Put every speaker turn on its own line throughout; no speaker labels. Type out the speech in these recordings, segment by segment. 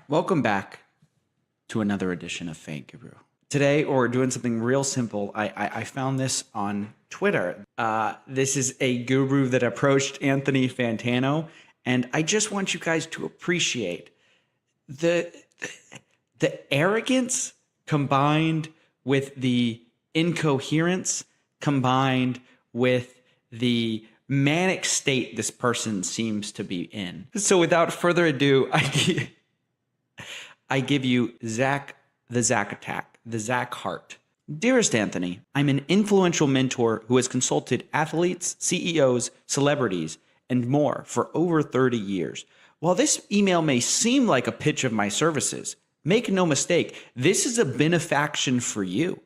Welcome back to another edition of Fake Guru. Today, we're doing something real simple. I found this on Twitter. This is a guru that approached Anthony Fantano, and I just want you guys to appreciate the arrogance combined with the incoherence combined with the manic state this person seems to be in. So without further ado, I give you Zach Attack, the Zach Hart. Dearest Anthony, I'm an influential mentor who has consulted athletes, CEOs, celebrities, and more for over 30 years. While this email may seem like a pitch of my services, make no mistake, this is a benefaction for you.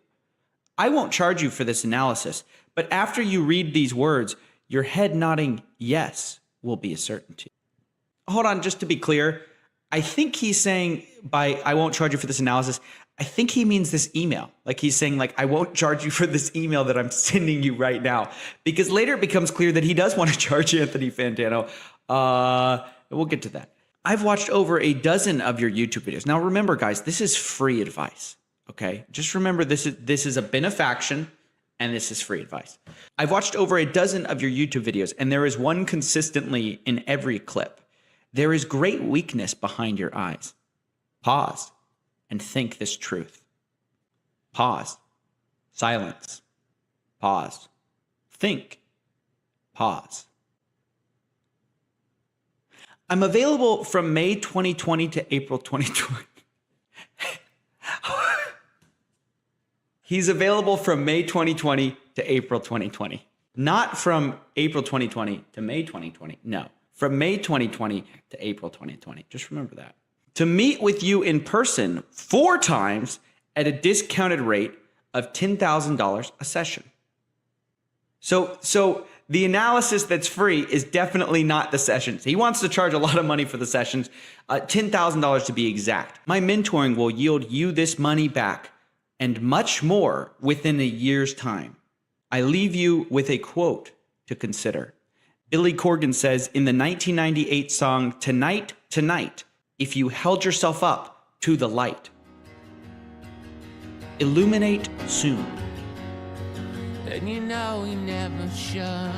I won't charge you for this analysis, but after you read these words, your head nodding yes will be a certainty. Hold on, just to be clear, I think he's saying by I won't charge you for this analysis, I think he means this email. Like he's saying like, I won't charge you for this email that I'm sending you right now. Because later it becomes clear that he does want to charge Anthony Fantano. We'll get to that. I've watched over a dozen of your YouTube videos. Now remember guys, this is free advice, okay? Just remember this is a benefaction and this is free advice. I've watched over a dozen of your YouTube videos and there is one consistently in every clip. There is great weakness behind your eyes. Pause and think this truth. Pause. Silence. Pause. Think. Pause. I'm available from May 2020 to April 2020. He's available from May 2020 to April 2020. Not from April 2020 to May 2020. No. From May 2020 to April 2020. Just remember that. To meet with you in person 4 times at a discounted rate of $10,000 a session. So the analysis that's free is definitely not the sessions. He wants to charge a lot of money for the sessions, $10,000 to be exact. My mentoring will yield you this money back and much more within a year's time. I leave you with a quote to consider. Billy Corgan says in the 1998 song, Tonight, Tonight, if you held yourself up to the light. Illuminate soon.
And you know you never should,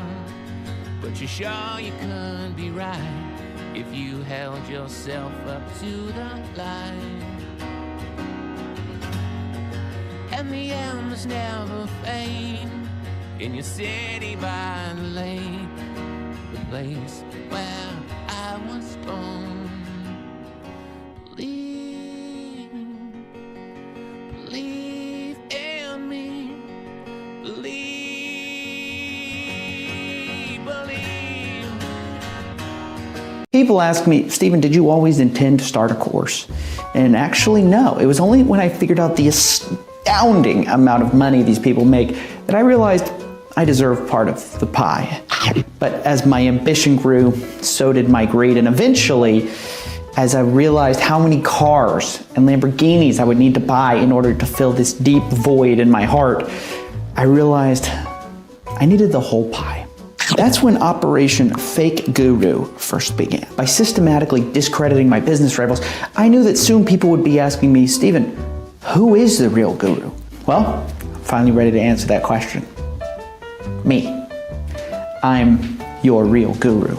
but you're sure you could be right if you held yourself up to the light. And the embers never fade in your city by the lake, the place where I was born. Believe in me. Believe.
People ask me, Stephen, did you always intend to start a course? And actually, no. It was only when I figured out the astounding amount of money these people make that I realized I deserve part of the pie. But as my ambition grew, so did my greed. And eventually, as I realized how many cars and Lamborghinis I would need to buy in order to fill this deep void in my heart, I realized I needed the whole pie. That's when Operation Fake Guru first began. By systematically discrediting my business rivals, I knew that soon people would be asking me, Stephen, who is the real guru? Well, I'm finally ready to answer that question. Me. I'm your real guru,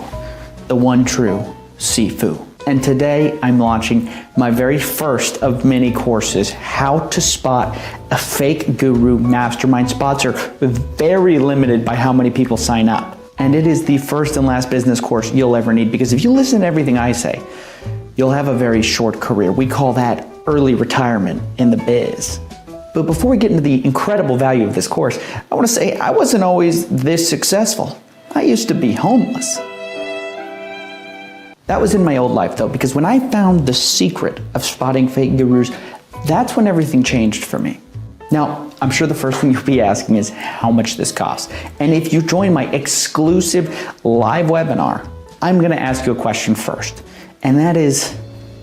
the one true Sifu. And today I'm launching my very first of many courses, How to Spot a Fake Guru Mastermind. Spots are very limited by how many people sign up. And it is the first and last business course you'll ever need, because if you listen to everything I say, you'll have a very short career. We call that early retirement in the biz. But before we get into the incredible value of this course, I want to say I wasn't always this successful. I used to be homeless. That was in my old life though, because when I found the secret of spotting fake gurus, that's when everything changed for me. Now, I'm sure the first thing you'll be asking is how much this costs. And if you join my exclusive live webinar, I'm gonna ask you a question first, and that is,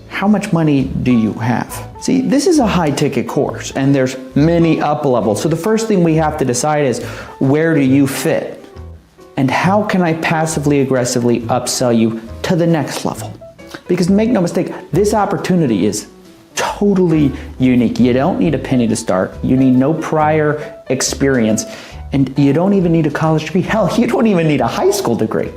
how much money do you have? See, this is a high ticket course and there's many up levels. So the first thing we have to decide is, where do you fit? And how can I passively aggressively upsell you to the next level? Because make no mistake, this opportunity is totally unique. You don't need a penny to start. You need no prior experience. And you don't even need a college degree. Hell, you don't even need a high school degree.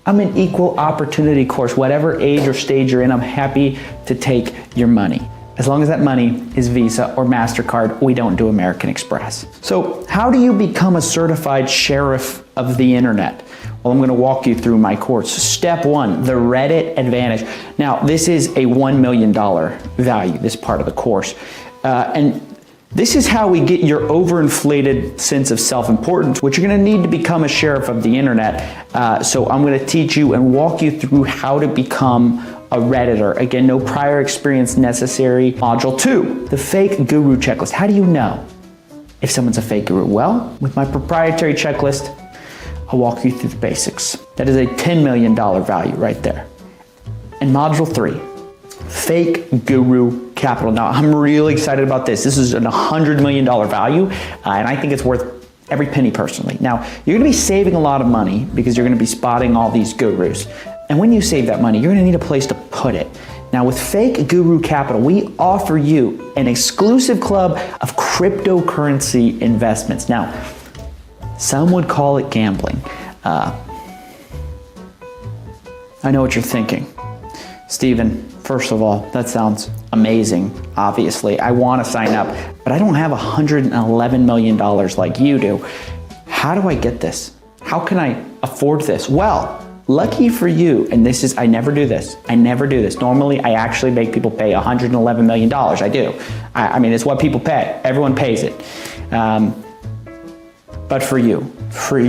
I'm an equal opportunity course. Whatever age or stage you're in, I'm happy to take your money. As long as that money is Visa or MasterCard, we don't do American Express. So how do you become a certified sheriff of the internet? Well, I'm gonna walk you through my course. Step one, the Reddit advantage. Now, this is a $1 million value, this part of the course. And this is how we get your overinflated sense of self-importance, which you're gonna need to become a sheriff of the internet. So I'm gonna teach you and walk you through how to become a Redditor. Again, no prior experience necessary. Module 2, the fake guru checklist. How do you know if someone's a fake guru? Well, with my proprietary checklist, I'll walk you through the basics. That is a $10 million value right there. And module 3, fake guru capital. Now, I'm really excited about this. This is a $100 million value, and I think it's worth every penny personally. Now, you're gonna be saving a lot of money because you're gonna be spotting all these gurus. And when you save that money, you're gonna need a place to put it. Now, with Fake Guru Capital, we offer you an exclusive club of cryptocurrency investments. Now, some would call it gambling. I know what you're thinking. Stephen, first of all, that sounds amazing, obviously. I wanna sign up, but I don't have $111 million like you do. How do I get this? How can I afford this? Well, lucky for you, and this is, I never do this. Normally, I actually make people pay $111 million. I do. I mean, it's what people pay. Everyone pays it. But for you, for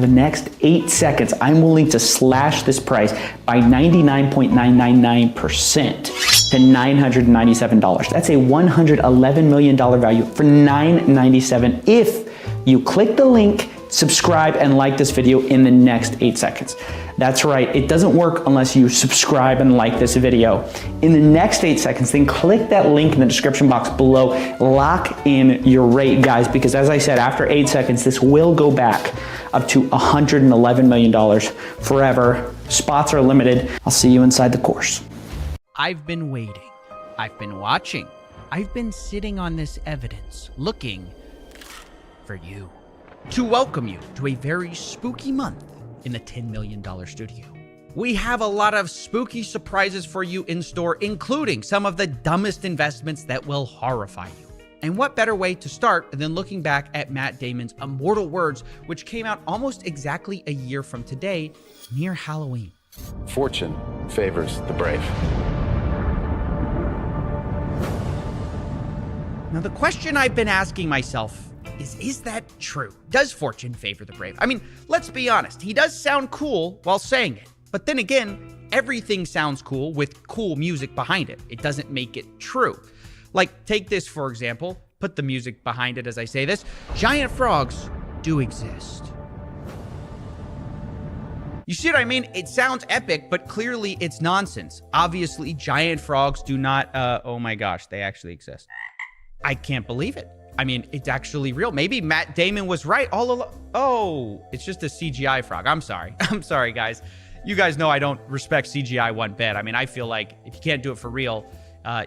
the next 8 seconds, I'm willing to slash this price by 99.999% to $997. That's a $111 million value for $997 if you click the link, subscribe, and like this video in the next 8 seconds. That's right, it doesn't work unless you subscribe and like this video. In the next 8 seconds, then click that link in the description box below. Lock in your rate, guys, because as I said, after 8 seconds, this will go back up to $111 million forever. Spots are limited. I'll see you inside the course.
I've been waiting. I've been watching. I've been sitting on this evidence, looking for you. To welcome you to a very spooky month in the $10 million studio. We have a lot of spooky surprises for you in store, including some of the dumbest investments that will horrify you. And what better way to start than looking back at Matt Damon's immortal words, which came out almost exactly a year from today, near Halloween.
Fortune favors the brave.
Now, the question I've been asking myself is that true? Does fortune favor the brave? I mean, let's be honest. He does sound cool while saying it. But then again, everything sounds cool with cool music behind it. It doesn't make it true. Like, take this, for example. Put the music behind it as I say this. Giant frogs do exist. You see what I mean? It sounds epic, but clearly it's nonsense. Obviously, giant frogs do not, oh my gosh, they actually exist. I can't believe it. I mean, it's actually real. Maybe Matt Damon was right all along. Oh, it's just a CGI frog. I'm sorry. I'm sorry, guys. You guys know I don't respect CGI one bit. I mean, I feel like if you can't do it for real,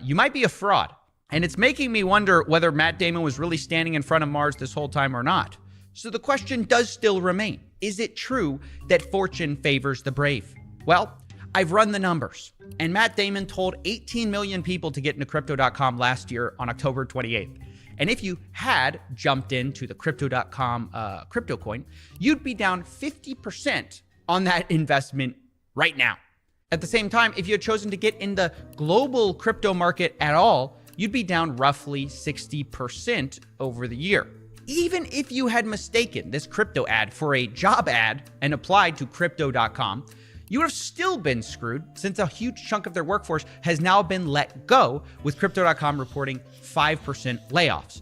you might be a fraud. And it's making me wonder whether Matt Damon was really standing in front of Mars this whole time or not. So the question does still remain. Is it true that fortune favors the brave? Well, I've run the numbers. And Matt Damon told 18 million people to get into crypto.com last year on October 28th. And if you had jumped into the crypto.com crypto coin, you'd be down 50% on that investment right now. At the same time, if you had chosen to get in the global crypto market at all, you'd be down roughly 60% over the year. Even if you had mistaken this crypto ad for a job ad and applied to crypto.com, you would have still been screwed since a huge chunk of their workforce has now been let go, with crypto.com reporting 5% layoffs.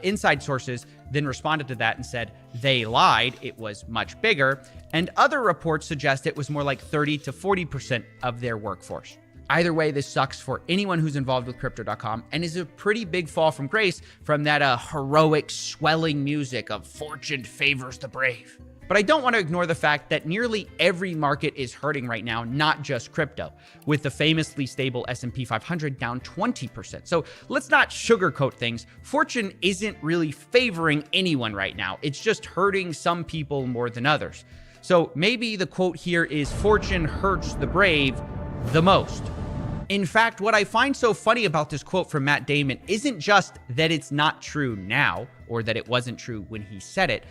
Inside sources then responded to that and said they lied, it was much bigger, and other reports suggest it was more like 30 to 40% of their workforce. Either way, this sucks for anyone who's involved with crypto.com and is a pretty big fall from grace from that heroic, swelling music of fortune favors the brave. But I don't want to ignore the fact that nearly every market is hurting right now, not just crypto, with the famously stable S&P 500 down 20%. So let's not sugarcoat things. Fortune isn't really favoring anyone right now. It's just hurting some people more than others. So maybe the quote here is fortune hurts the brave the most. In fact, what I find so funny about this quote from Matt Damon isn't just that it's not true now, or that it wasn't true when he said it.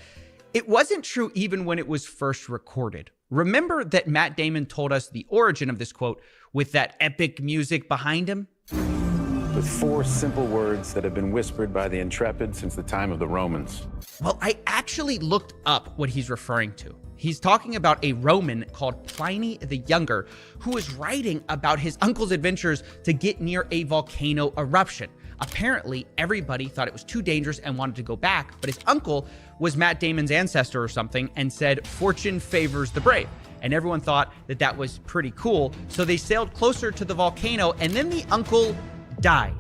It wasn't true even when it was first recorded. Remember that Matt Damon told us the origin of this quote with that epic music behind him?
With 4 simple words that have been whispered by the intrepid since the time of the Romans.
Well, I actually looked up what he's referring to. He's talking about a Roman called Pliny the Younger, who was writing about his uncle's adventures to get near a volcano eruption. Apparently, everybody thought it was too dangerous and wanted to go back, but his uncle was Matt Damon's ancestor or something and said, fortune favors the brave. And everyone thought that that was pretty cool, so they sailed closer to the volcano, and then the uncle died.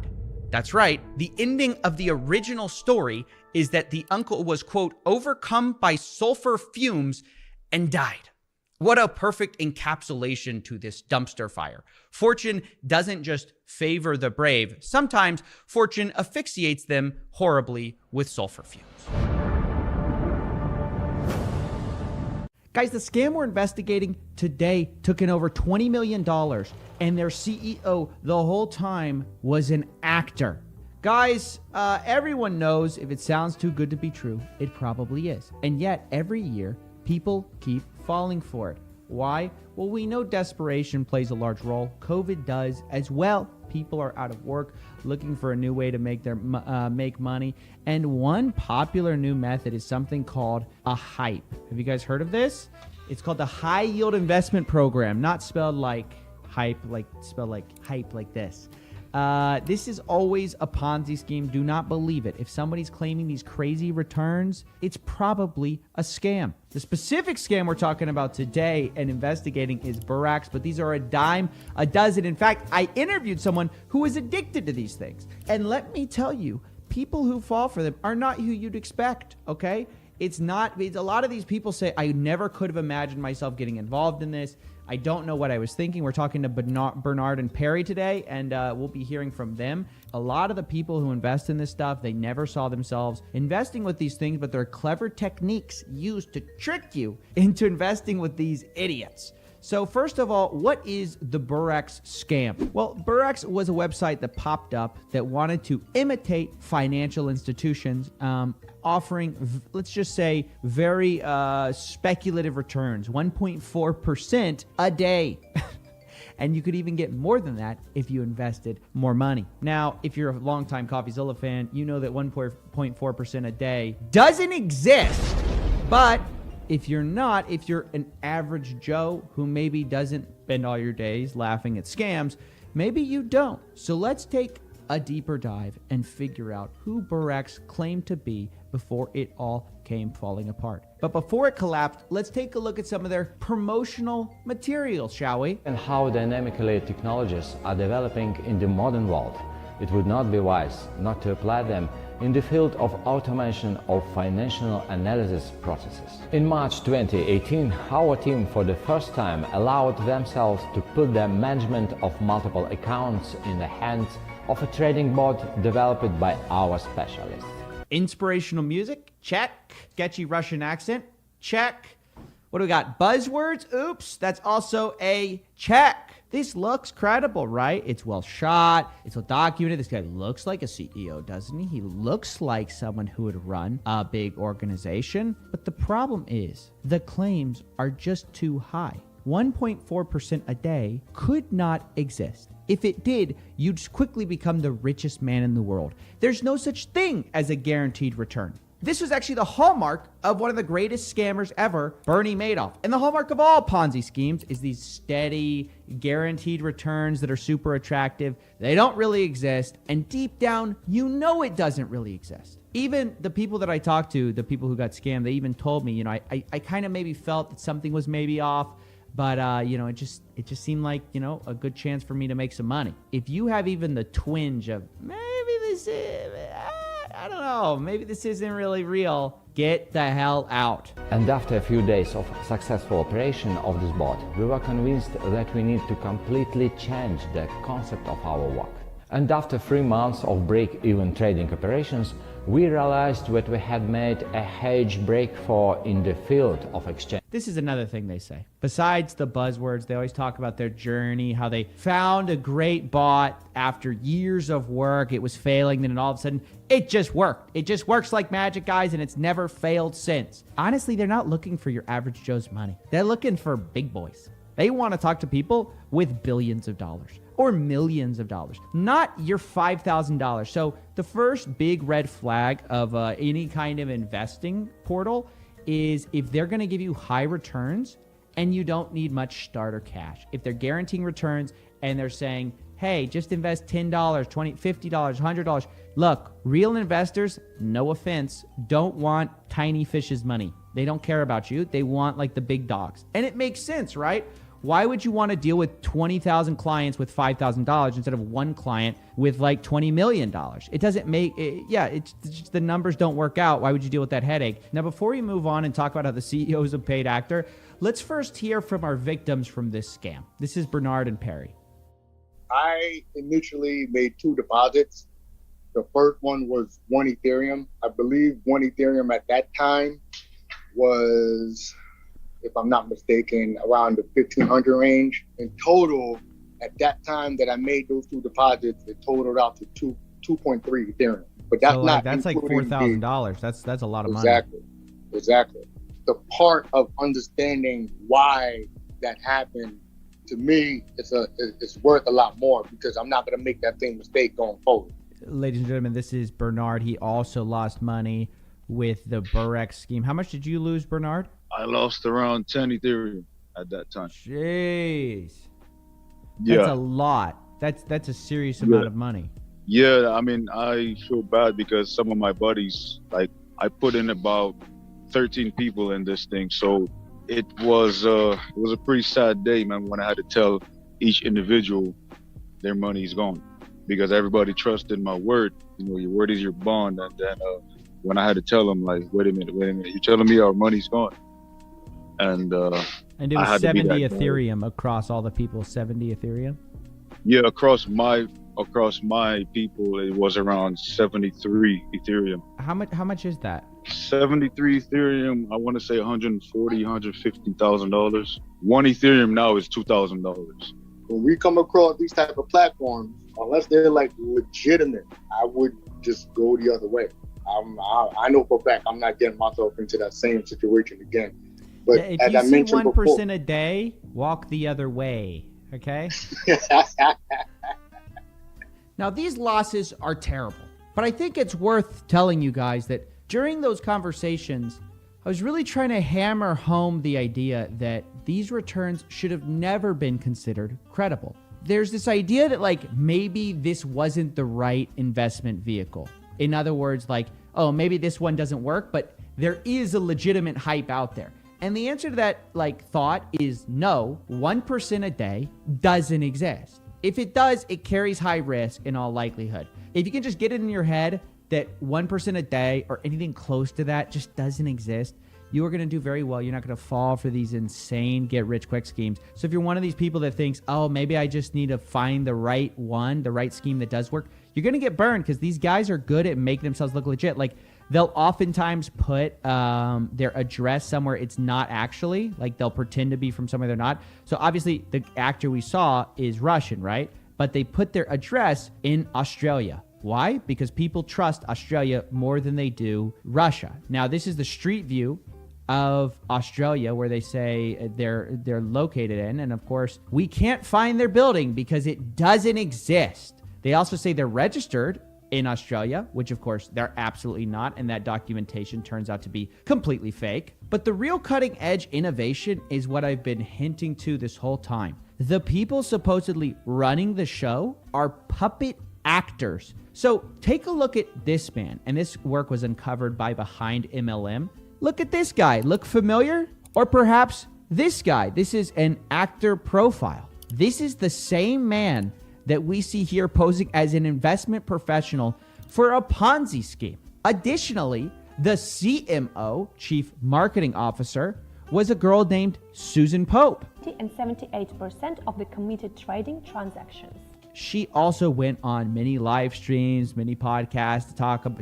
That's right, the ending of the original story is that the uncle was, quote, overcome by sulfur fumes and died. What a perfect encapsulation to this dumpster fire. Fortune doesn't just favor the brave. Sometimes fortune asphyxiates them horribly with sulfur fumes.
Guys, the scam we're investigating today took in over $20 million, and their CEO the whole time was an actor. Guys, everyone knows if it sounds too good to be true, it probably is. And yet, every year, people keep falling for it. Why? Well, we know desperation plays a large role. COVID does as well. People are out of work, looking for a new way to make money. And one popular new method is something called a hype. Have you guys heard of this? It's called the High Yield Investment Program, not spelled like hype, spelled like hype like this. This is always a Ponzi scheme. Do not believe it. If somebody's claiming these crazy returns, it's probably a scam. The specific scam we're talking about today and investigating is Burax, but these are a dime a dozen. In fact, I interviewed someone who is addicted to these things. And let me tell you, people who fall for them are not who you'd expect, okay? It's a lot of these people say, I never could have imagined myself getting involved in this. I don't know what I was thinking. We're talking to Bernard and Perry today, and we'll be hearing from them. A lot of the people who invest in this stuff, they never saw themselves investing with these things, but they're clever techniques used to trick you into investing with these idiots. So first of all, what is the Burax scam? Well, Burax was a website that popped up that wanted to imitate financial institutions, offering, let's just say, very speculative returns, 1.4% a day. And you could even get more than that if you invested more money. Now, if you're a longtime Coffeezilla fan, you know that 1.4% a day doesn't exist. But if you're not, if you're an average Joe who maybe doesn't spend all your days laughing at scams, maybe you don't. So let's take a deeper dive and figure out who Burax claimed to be before it all came falling apart. But before it collapsed, let's take a look at some of their promotional materials, shall we?
And how dynamically technologies are developing in the modern world, it would not be wise not to apply them in the field of automation of financial analysis processes. In March 2018, our team for the first time allowed themselves to put the management of multiple accounts in the hands of a trading bot developed by our specialists.
Inspirational music? Check. Sketchy Russian accent? Check. What do we got? Buzzwords? Oops, that's also a check. This looks credible, right? It's well shot. It's well documented. This guy looks like a CEO, doesn't he? He looks like someone who would run a big organization. But the problem is the claims are just too high. 1.4% a day could not exist. If it did, you'd quickly become the richest man in the world. There's no such thing as a guaranteed return. This was actually the hallmark of one of the greatest scammers ever, Bernie Madoff. And the hallmark of all Ponzi schemes is these steady, guaranteed returns that are super attractive. They don't really exist. And deep down, you know it doesn't really exist. Even the people that I talked to, the people who got scammed, they even told me, I kind of maybe felt that something was maybe off. But, it just seemed like, a good chance for me to make some money. If you have even the twinge of maybe this is, I don't know, maybe this isn't really real,
Get the hell out.
And after a few days of successful operation of this bot, we were convinced that we need to completely change the concept of our work. And after 3 months of break-even trading operations, we realized that we had made a huge breakthrough in the field of exchange.
This is another thing they say. Besides the buzzwords, they always talk about their journey, how they found a great bot after years of work. It was failing, then all of a sudden, it just worked. It just works like magic, guys, and it's never failed since. Honestly, they're not looking for your average Joe's money. They're looking for big boys. They want to talk to people with billions of dollars or millions of dollars, not your $5,000. So the first big red flag of any kind of investing portal is if they're going to give you high returns and you don't need much starter cash. If they're guaranteeing returns and they're saying, hey, just invest $10, $20, $50, $100. Look, real investors, no offense, don't want tiny fish's money. They don't care about you. They want like the big dogs. And it makes sense, right? Why would you want to deal with 20,000 clients with $5,000 instead of one client with like $20 million? It doesn't make it, it's just the numbers don't work out. Why would you deal with that headache? Now, before we move on and talk about how the CEO is a paid actor, let's first hear from our victims from this scam. This is Bernard and Perry.
I initially made 2 deposits. The first one was 1 Ethereum. I believe 1 Ethereum at that time was, if I'm not mistaken, around the 1,500 range. In total, at that time that I made those 2 deposits, it totaled out to 2.3 Ethereum. But that's
that's like $4,000. That's a lot of money.
Exactly. The part of understanding why that happened, to me, it's worth a lot more because I'm not going to make that same mistake going forward.
Ladies and gentlemen, this is Bernard. He also lost money with the Burex scheme. How much did you lose, Bernard?
I lost around 10 Ethereum at that time.
Jeez. That's a lot. That's a serious amount of money.
Yeah, I mean, I feel bad because some of my buddies, like, I put in about 13 people in this thing. So it was a pretty sad day, man, when I had to tell each individual their money is gone because everybody trusted my word. You know, your word is your bond. And then when I had to tell them, like, wait a minute, you're telling me our money's gone. And
it was 70 Ethereum across all the people. 70 Ethereum.
Yeah, across my people, it was around 73 Ethereum.
How much is that?
73 Ethereum. I want to say $150,000. 1 Ethereum now is $2,000.
When we come across these type of platforms, unless they're like legitimate, I would just go the other way. I know for a fact I'm not getting myself into that same situation again. But
if
as
you
I mentioned
see 1%
before,
a day, walk the other way. Okay. Now, these losses are terrible, but I think it's worth telling you guys that during those conversations, I was really trying to hammer home the idea that these returns should have never been considered credible. There's this idea that like maybe this wasn't the right investment vehicle. In other words, like, oh, maybe this one doesn't work, but there is a legitimate hype out there. And the answer to that like thought is no, 1% a day doesn't exist. If it does, it carries high risk in all likelihood. If you can just get it in your head that 1% a day or anything close to that just doesn't exist, you are going to do very well. You're not going to fall for these insane get-rich-quick schemes. So if you're one of these people that thinks, oh, maybe I just need to find the right one, the right scheme that does work, you're going to get burned because these guys are good at making themselves look legit. Like, they'll oftentimes put their address somewhere it's not actually. Like, they'll pretend to be from somewhere they're not. So obviously, the actor we saw is Russian, right? But they put their address in Australia. Why? Because people trust Australia more than they do Russia. Now, this is the street view of Australia where they say they're located in. And of course, we can't find their building because it doesn't exist. They also say they're registered in Australia, which of course they're absolutely not. And that documentation turns out to be completely fake. But the real cutting edge innovation is what I've been hinting to this whole time. The people supposedly running the show are puppet actors. So take a look at this man. And this work was uncovered by Behind MLM. Look at this guy. Look familiar? Or perhaps this guy. This is an actor profile. This is the same man that we see here posing as an investment professional for a Ponzi scheme. Additionally, The CMO, Chief Marketing Officer, was a girl named Susan Pope.
And 78% of the committed trading transactions.
She also went on many live streams, many podcasts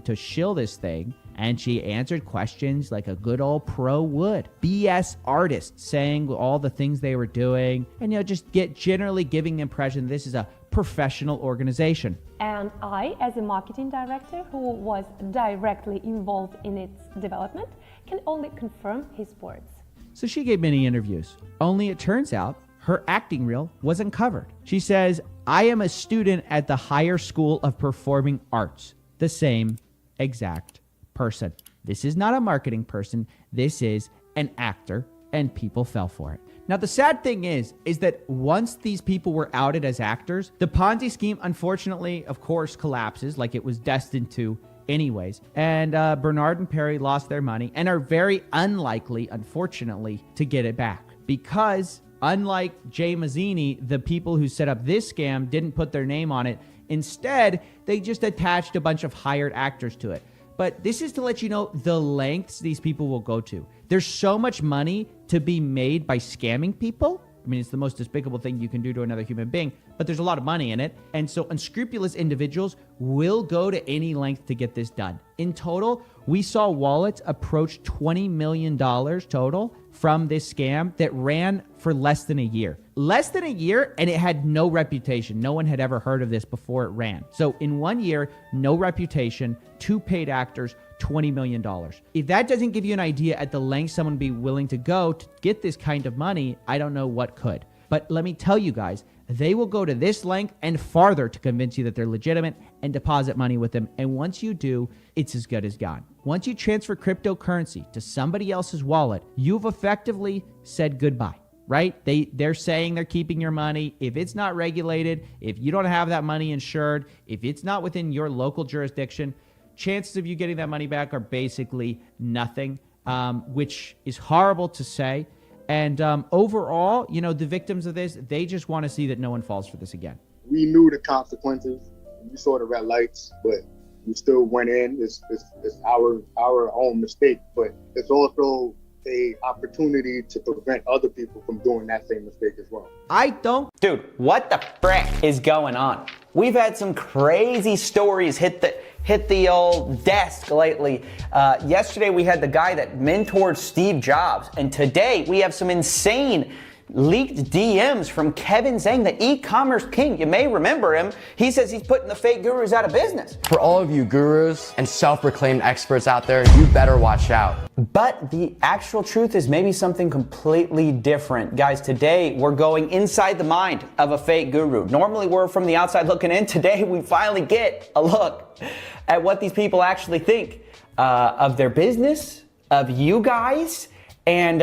to shill this thing. And she answered questions like a good old pro would. BS artists saying all the things they were doing and, just generally giving the impression this is a professional organization.
And I, as a marketing director who was directly involved in its development, can only confirm his words.
So she gave many interviews, only it turns out her acting reel was uncovered. She says, I am a student at the Higher School of Performing Arts, the same exact person. This is not a marketing person. This is an actor, and people fell for it. Now, the sad thing is that once these people were outed as actors, the Ponzi scheme, unfortunately, of course, collapses like it was destined to anyways. And Bernard and Perry lost their money and are very unlikely, unfortunately, to get it back. Because unlike Jay Mazzini, the people who set up this scam didn't put their name on it. Instead, they just attached a bunch of hired actors to it. But this is to let you know the lengths these people will go to. There's so much money to be made by scamming people. I mean, it's the most despicable thing you can do to another human being, but there's a lot of money in it. And so unscrupulous individuals will go to any length to get this done. In total, we saw wallets approach $20 million total from this scam that ran for less than a year. Less than a year, and it had no reputation. No one had ever heard of this before it ran. So in 1 year, no reputation, 2 paid actors, $20 million. If that doesn't give you an idea at the length someone would be willing to go to get this kind of money, I don't know what could. But let me tell you guys, they will go to this length and farther to convince you that they're legitimate and deposit money with them. And once you do, it's as good as gone. Once you transfer cryptocurrency to somebody else's wallet, you've effectively said goodbye, right? They're saying they're keeping your money. If it's not regulated, if you don't have that money insured, if it's not within your local jurisdiction, chances of you getting that money back are basically nothing, which is horrible to say. And overall, the victims of this, they just want to see that no one falls for this again.
We knew the consequences. We saw the red lights, but we still went in. It's our own mistake, but it's also a opportunity to prevent other people from doing that same mistake as well.
Dude, what the frick is going on? We've had some crazy stories hit the old desk lately. Yesterday we had the guy that mentored Steve Jobs, and today we have some insane leaked DMs from Kevin Zhang, the e-commerce king. You may remember him. He says he's putting the fake gurus out of business.
For all of you gurus and self-proclaimed experts out there, you better watch out.
But the actual truth is maybe something completely different. Guys, today we're going inside the mind of a fake guru. Normally we're from the outside looking in. Today we finally get a look at what these people actually think of their business, of you guys, and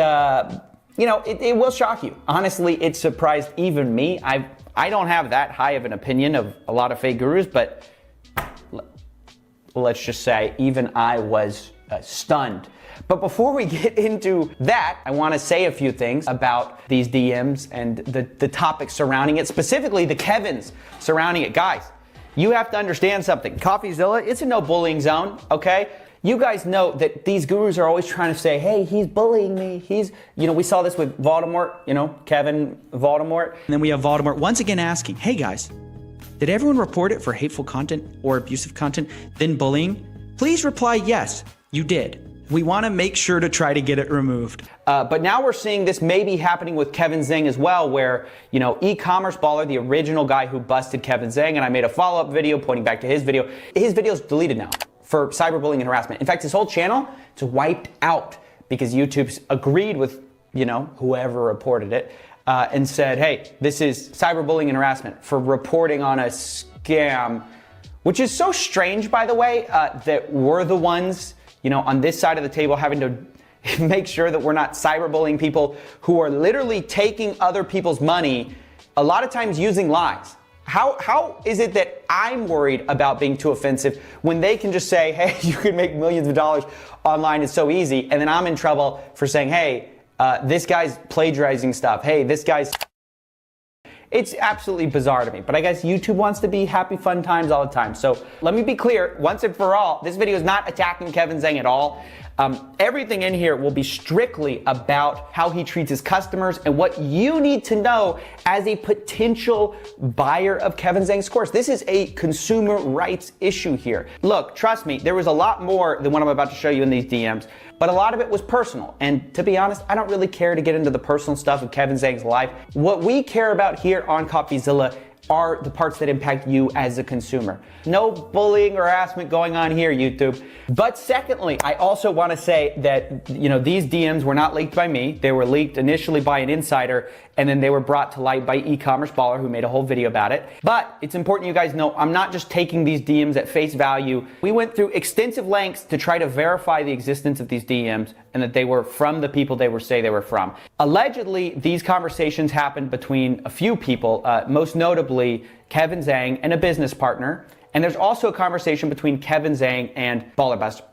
it will shock you. Honestly, it surprised even me. I don't have that high of an opinion of a lot of fake gurus, but let's just say even I was stunned. But before we get into that, I want to say a few things about these DMs and the topics surrounding it, specifically the Kevins surrounding it. Guys, you have to understand something. Coffeezilla, it's a no bullying zone, okay? You guys know that these gurus are always trying to say, hey, he's bullying me. We saw this with Voldemort, Kevin Voldemort. And then we have Voldemort once again asking, hey guys, did everyone report it for hateful content or abusive content, then bullying? Please reply yes, you did. We want to make sure to try to get it removed. But now we're seeing this maybe happening with Kevin Zhang as well, where, e-commerce baller, the original guy who busted Kevin Zhang, and I made a follow-up video pointing back to his video. His video is deleted now for cyberbullying and harassment. In fact, his whole channel is wiped out because YouTube's agreed with, whoever reported it and said, hey, this is cyberbullying and harassment for reporting on a scam, which is so strange, by the way, that we're the ones, on this side of the table having to make sure that we're not cyberbullying people who are literally taking other people's money, a lot of times using lies. How is it that I'm worried about being too offensive when they can just say, hey, you can make millions of dollars online, it's so easy, and then I'm in trouble for saying, hey, this guy's plagiarizing stuff. Hey, this guy's...
It's absolutely bizarre to me, but I guess YouTube wants to be happy, fun times all the time. So let me be clear, once and for all, this video is not attacking Kevin Zhang at all. Everything in here will be strictly about how he treats his customers and what you need to know as a potential buyer of Kevin Zhang's course. This is a consumer rights issue here. Look, trust me, there was a lot more than what I'm about to show you in these DMs, but a lot of it was personal. And to be honest, I don't really care to get into the personal stuff of Kevin Zhang's life. What we care about here on Coffeezilla are the parts that impact you as a consumer. No bullying or harassment going on here, YouTube. But secondly, I also want to say that, these DMs were not leaked by me. They were leaked initially by an insider, and then they were brought to light by e-commerce baller who made a whole video about it. But it's important you guys know I'm not just taking these DMs at face value. We went through extensive lengths to try to verify the existence of these DMs and that they were from the people they say they were from. Allegedly, these conversations happened between a few people, most notably Kevin Zhang and a business partner. And there's also a conversation between Kevin Zhang and Ballerbuster.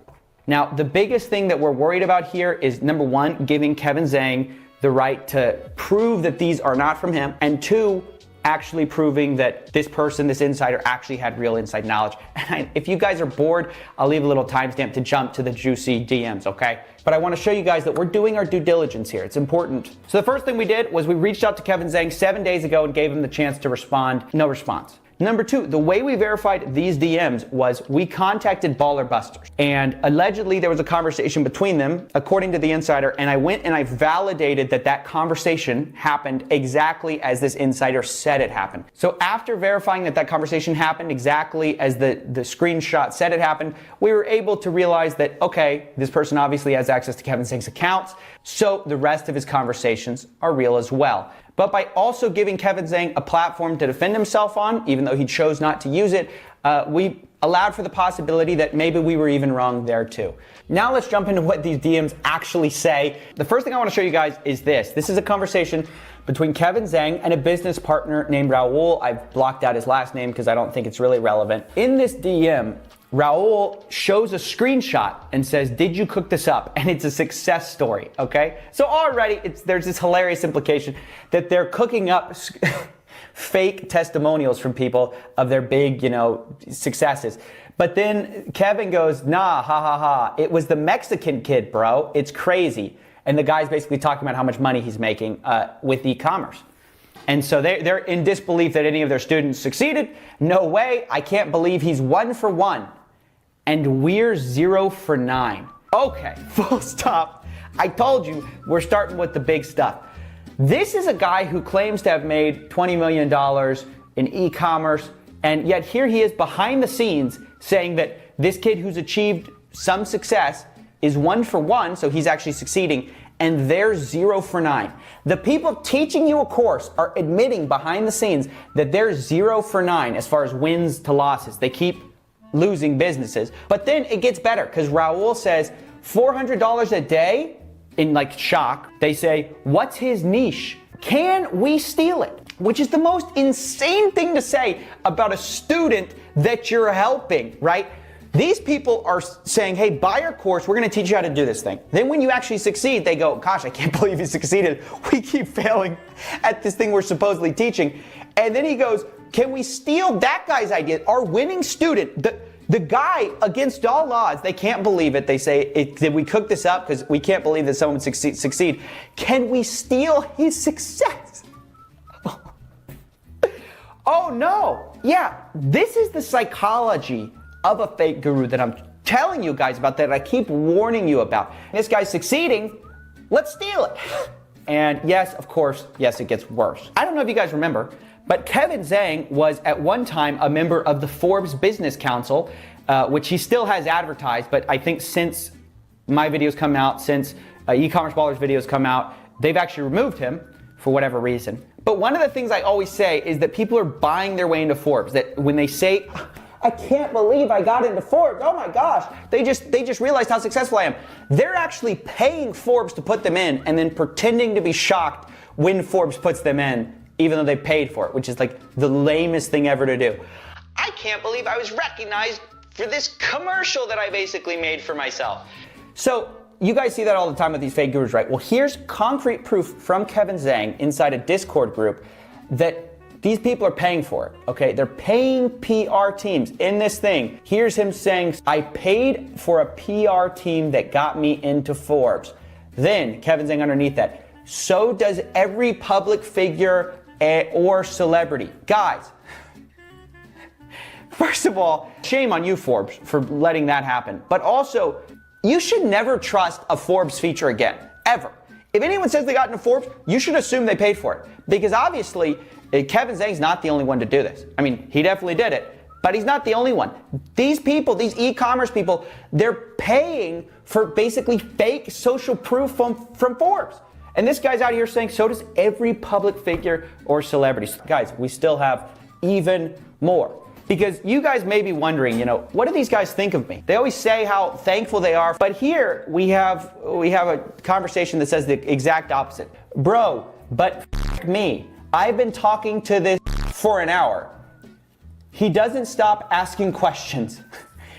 Now, the biggest thing that we're worried about here is, number one, giving Kevin Zhang the right to prove that these are not from him, and two, actually proving that this person, this insider, actually had real inside knowledge. And if you guys are bored, I'll leave a little timestamp to jump to the juicy DMs, okay? But I want to show you guys that we're doing our due diligence here. It's important. So the first thing we did was we reached out to Kevin Zhang 7 days ago and gave him the chance to respond. No response. Number two, the way we verified these DMs was we contacted Ballerbusters, and allegedly there was a conversation between them, according to the insider, and I went and I validated that conversation happened exactly as this insider said it happened. So after verifying that conversation happened exactly as the screenshot said it happened, we were able to realize that, okay, this person obviously has access to Kevin Zhang's accounts, so the rest of his conversations are real as well. But by also giving Kevin Zhang a platform to defend himself on, even though he chose not to use it, we allowed for the possibility that maybe we were even wrong there too. Now let's jump into what these DMs actually say. The first thing I want to show you guys is this. This is a conversation between Kevin Zhang and a business partner named Raul. I've blocked out his last name because I don't think it's really relevant. In this DM, Raul shows a screenshot and says, "Did you cook this up?" And it's a success story, okay? So already there's this hilarious implication that they're cooking up fake testimonials from people of their big, successes. But then Kevin goes, "Nah, ha ha ha. It was the Mexican kid, bro. It's crazy." And the guy's basically talking about how much money he's making with e-commerce. And so they're in disbelief that any of their students succeeded. No way. I can't believe he's 1 for 1. And we're 0 for 9. Okay, full stop. I told you we're starting with the big stuff. This is a guy who claims to have made $20 million in e-commerce, and yet here he is behind the scenes saying that this kid who's achieved some success is 1 for 1, so he's actually succeeding, and they're 0 for 9. The people teaching you a course are admitting behind the scenes that they're 0 for 9 as far as wins to losses. They keep losing businesses. But then it gets better because Raul says $400 a day in shock. They say, "What's his niche? Can we steal it?" Which is the most insane thing to say about a student that you're helping, right? These people are saying, "Hey, buy our course. We're going to teach you how to do this thing." Then when you actually succeed, they go, "Gosh, I can't believe you succeeded. We keep failing at this thing we're supposedly teaching." And then he goes, "Can we steal that guy's idea? Our winning student, the guy against all odds, they can't believe it. They say, did we cook this up? Because we can't believe that someone would succeed. Can we steal his success?" Oh no. Yeah, this is the psychology of a fake guru that I'm telling you guys about, that I keep warning you about. This guy's succeeding, let's steal it. And yes, of course, yes, it gets worse. I don't know if you guys remember, but Kevin Zhang was at one time a member of the Forbes Business Council, which he still has advertised, but I think since my videos come out, since e-commerce ballers videos come out, they've actually removed him for whatever reason. But one of the things I always say is that people are buying their way into Forbes, that when they say, "I can't believe I got into Forbes. Oh my gosh." They just realized how successful I am. They're actually paying Forbes to put them in and then pretending to be shocked when Forbes puts them in, even though they paid for it, which is the lamest thing ever to do. "I can't believe I was recognized for this commercial that I basically made for myself." So you guys see that all the time with these fake gurus, right? Well, here's concrete proof from Kevin Zhang inside a Discord group that These people are paying for it, okay? They're paying PR teams in this thing. Here's him saying, I paid for a PR team that got me into Forbes. Then Kevin's saying underneath that, so does every public figure or celebrity. Guys, first of all, shame on you, Forbes, for letting that happen. But also, you should never trust a Forbes feature again, ever. If anyone says they got into Forbes, you should assume they paid for it. Because obviously, Kevin Zhang's not the only one to do this. I mean, he definitely did it, but he's not the only one. These people, these e-commerce people, they're paying for basically fake social proof from Forbes. And this guy's out here saying, so does every public figure or celebrity. Guys, we still have even more. Because you guys may be wondering, what do these guys think of me? They always say how thankful they are, but here we have a conversation that says the exact opposite. Bro, but f me. I've been talking to this for an hour. He doesn't stop asking questions.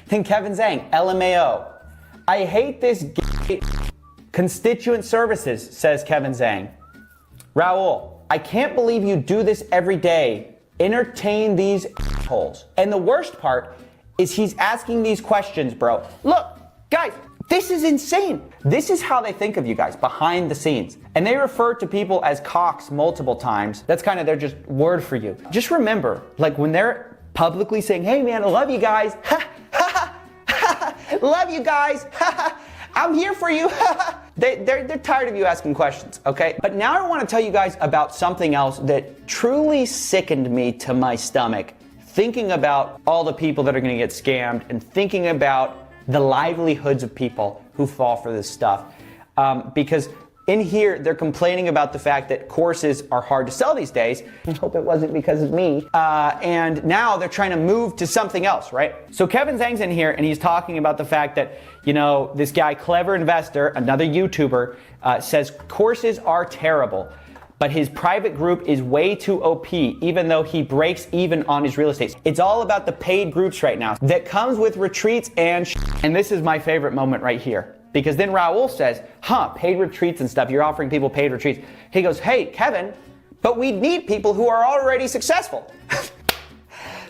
Then Kevin Zhang, LMAO. I hate this constituent services, says Kevin Zhang. Raul, I can't believe you do this every day. Entertain these assholes. And the worst part is he's asking these questions, bro. Look, guys, this is insane. This is how they think of you guys behind the scenes. And they refer to people as cocks multiple times. That's kind of their just word for you. Just remember, like when they're publicly saying, hey man, I love you guys. Love you guys. I'm here for you. They're tired of you asking questions, okay? But now I want to tell you guys about something else that truly sickened me to my stomach, thinking about all the people that are going to get scammed and thinking about the livelihoods of people who fall for this stuff. Because in here, they're complaining about the fact that courses are hard to sell these days. I hope it wasn't because of me. And now they're trying to move to something else, right? So Kevin Zhang's in here and he's talking about the fact that, this guy, Clever Investor, another YouTuber, says courses are terrible, but his private group is way too OP, even though he breaks even on his real estate. It's all about the paid groups right now that comes with retreats and this is my favorite moment right here. Because then Raul says, paid retreats and stuff. You're offering people paid retreats. He goes, hey, Kevin, but we need people who are already successful.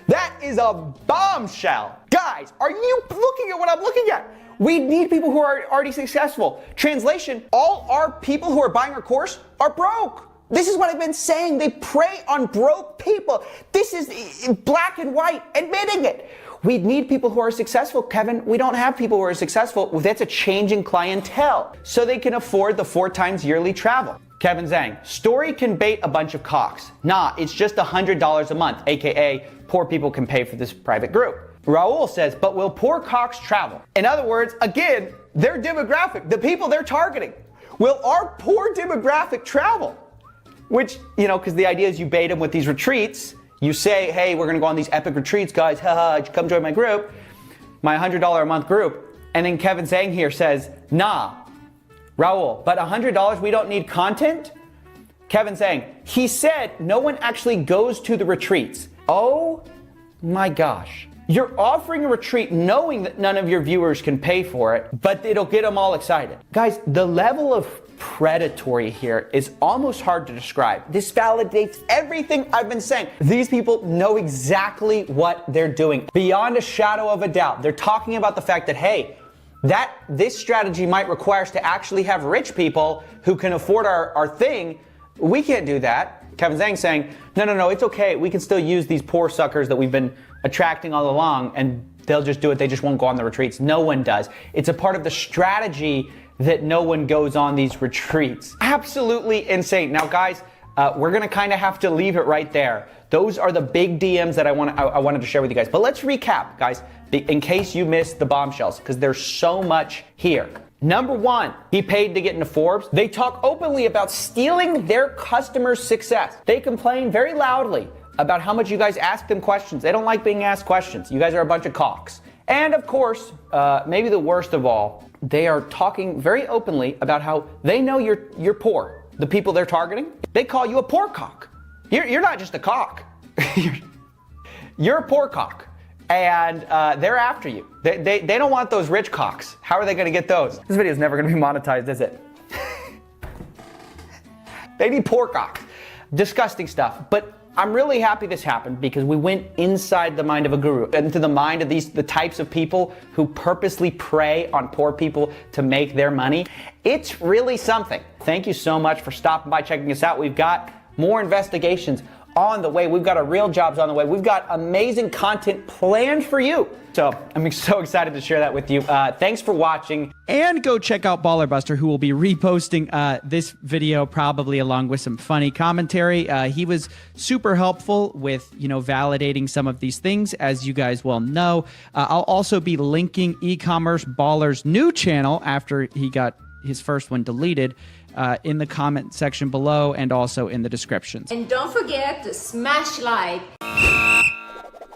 That is a bombshell. Guys, are you looking at what I'm looking at? We need people who are already successful. Translation, all our people who are buying our course are broke. This is what I've been saying. They prey on broke people. This is black and white, admitting it. We need people who are successful, Kevin. We don't have people who are successful. Well, that's a changing clientele, so they can afford the 4 times yearly travel. Kevin Zhang, story can bait a bunch of cocks. Nah, it's just $100 a month, aka poor people can pay for this private group. Raul says, but will poor cocks travel? In other words, again, their demographic, the people they're targeting. Will our poor demographic travel? Which, because the idea is you bait them with these retreats. You say, hey, we're going to go on these epic retreats, guys. Come join my group, my $100 a month group. And then Kevin Zhang here says, nah, Raul, but $100, we don't need content? Kevin Zhang, he said no one actually goes to the retreats. Oh my gosh. You're offering a retreat knowing that none of your viewers can pay for it, but it'll get them all excited. Guys, the level of predatory here is almost hard to describe. This validates everything I've been saying. These people know exactly what they're doing. Beyond a shadow of a doubt, they're talking about the fact that, hey, this strategy might require us to actually have rich people who can afford our thing. We can't do that. Kevin Zhang saying, no, it's okay. We can still use these poor suckers that we've been attracting all along, and they'll just do it. They just won't go on the retreats. No one does. It's a part of the strategy that no one goes on these retreats. Absolutely insane. Now, guys, we're gonna kind of have to leave it right there. Those are the big DMs that I wanted to share with you guys. But let's recap, guys, in case you missed the bombshells, because there's so much here. Number 1, he paid to get into Forbes. They talk openly about stealing their customers' success. They complain very loudly about how much you guys ask them questions. They don't like being asked questions. You guys are a bunch of cocks. And of course, maybe the worst of all, they are talking very openly about how they know you're poor. The people they're targeting, they call you a poor cock. You're not just a cock. You're a poor cock. And they're after you. They don't want those rich cocks. How are they gonna get those? This video is never gonna be monetized, is it? They need poor cocks. Disgusting stuff. But I'm really happy this happened because we went inside the mind of a guru, into the mind of the types of people who purposely prey on poor people to make their money. It's really something. Thank you so much for stopping by, checking us out. We've got more investigations on the way. We've got a Real Jobs on the way. We've got amazing content planned for you. So I'm so excited to share that with you. Thanks for watching.
And go check out Baller Buster, who will be reposting this video probably along with some funny commentary. He was super helpful with, validating some of these things, as you guys well know. I'll also be linking e-commerce Baller's new channel after he got his first one deleted in the comment section below and also in the descriptions.
And don't forget to smash like.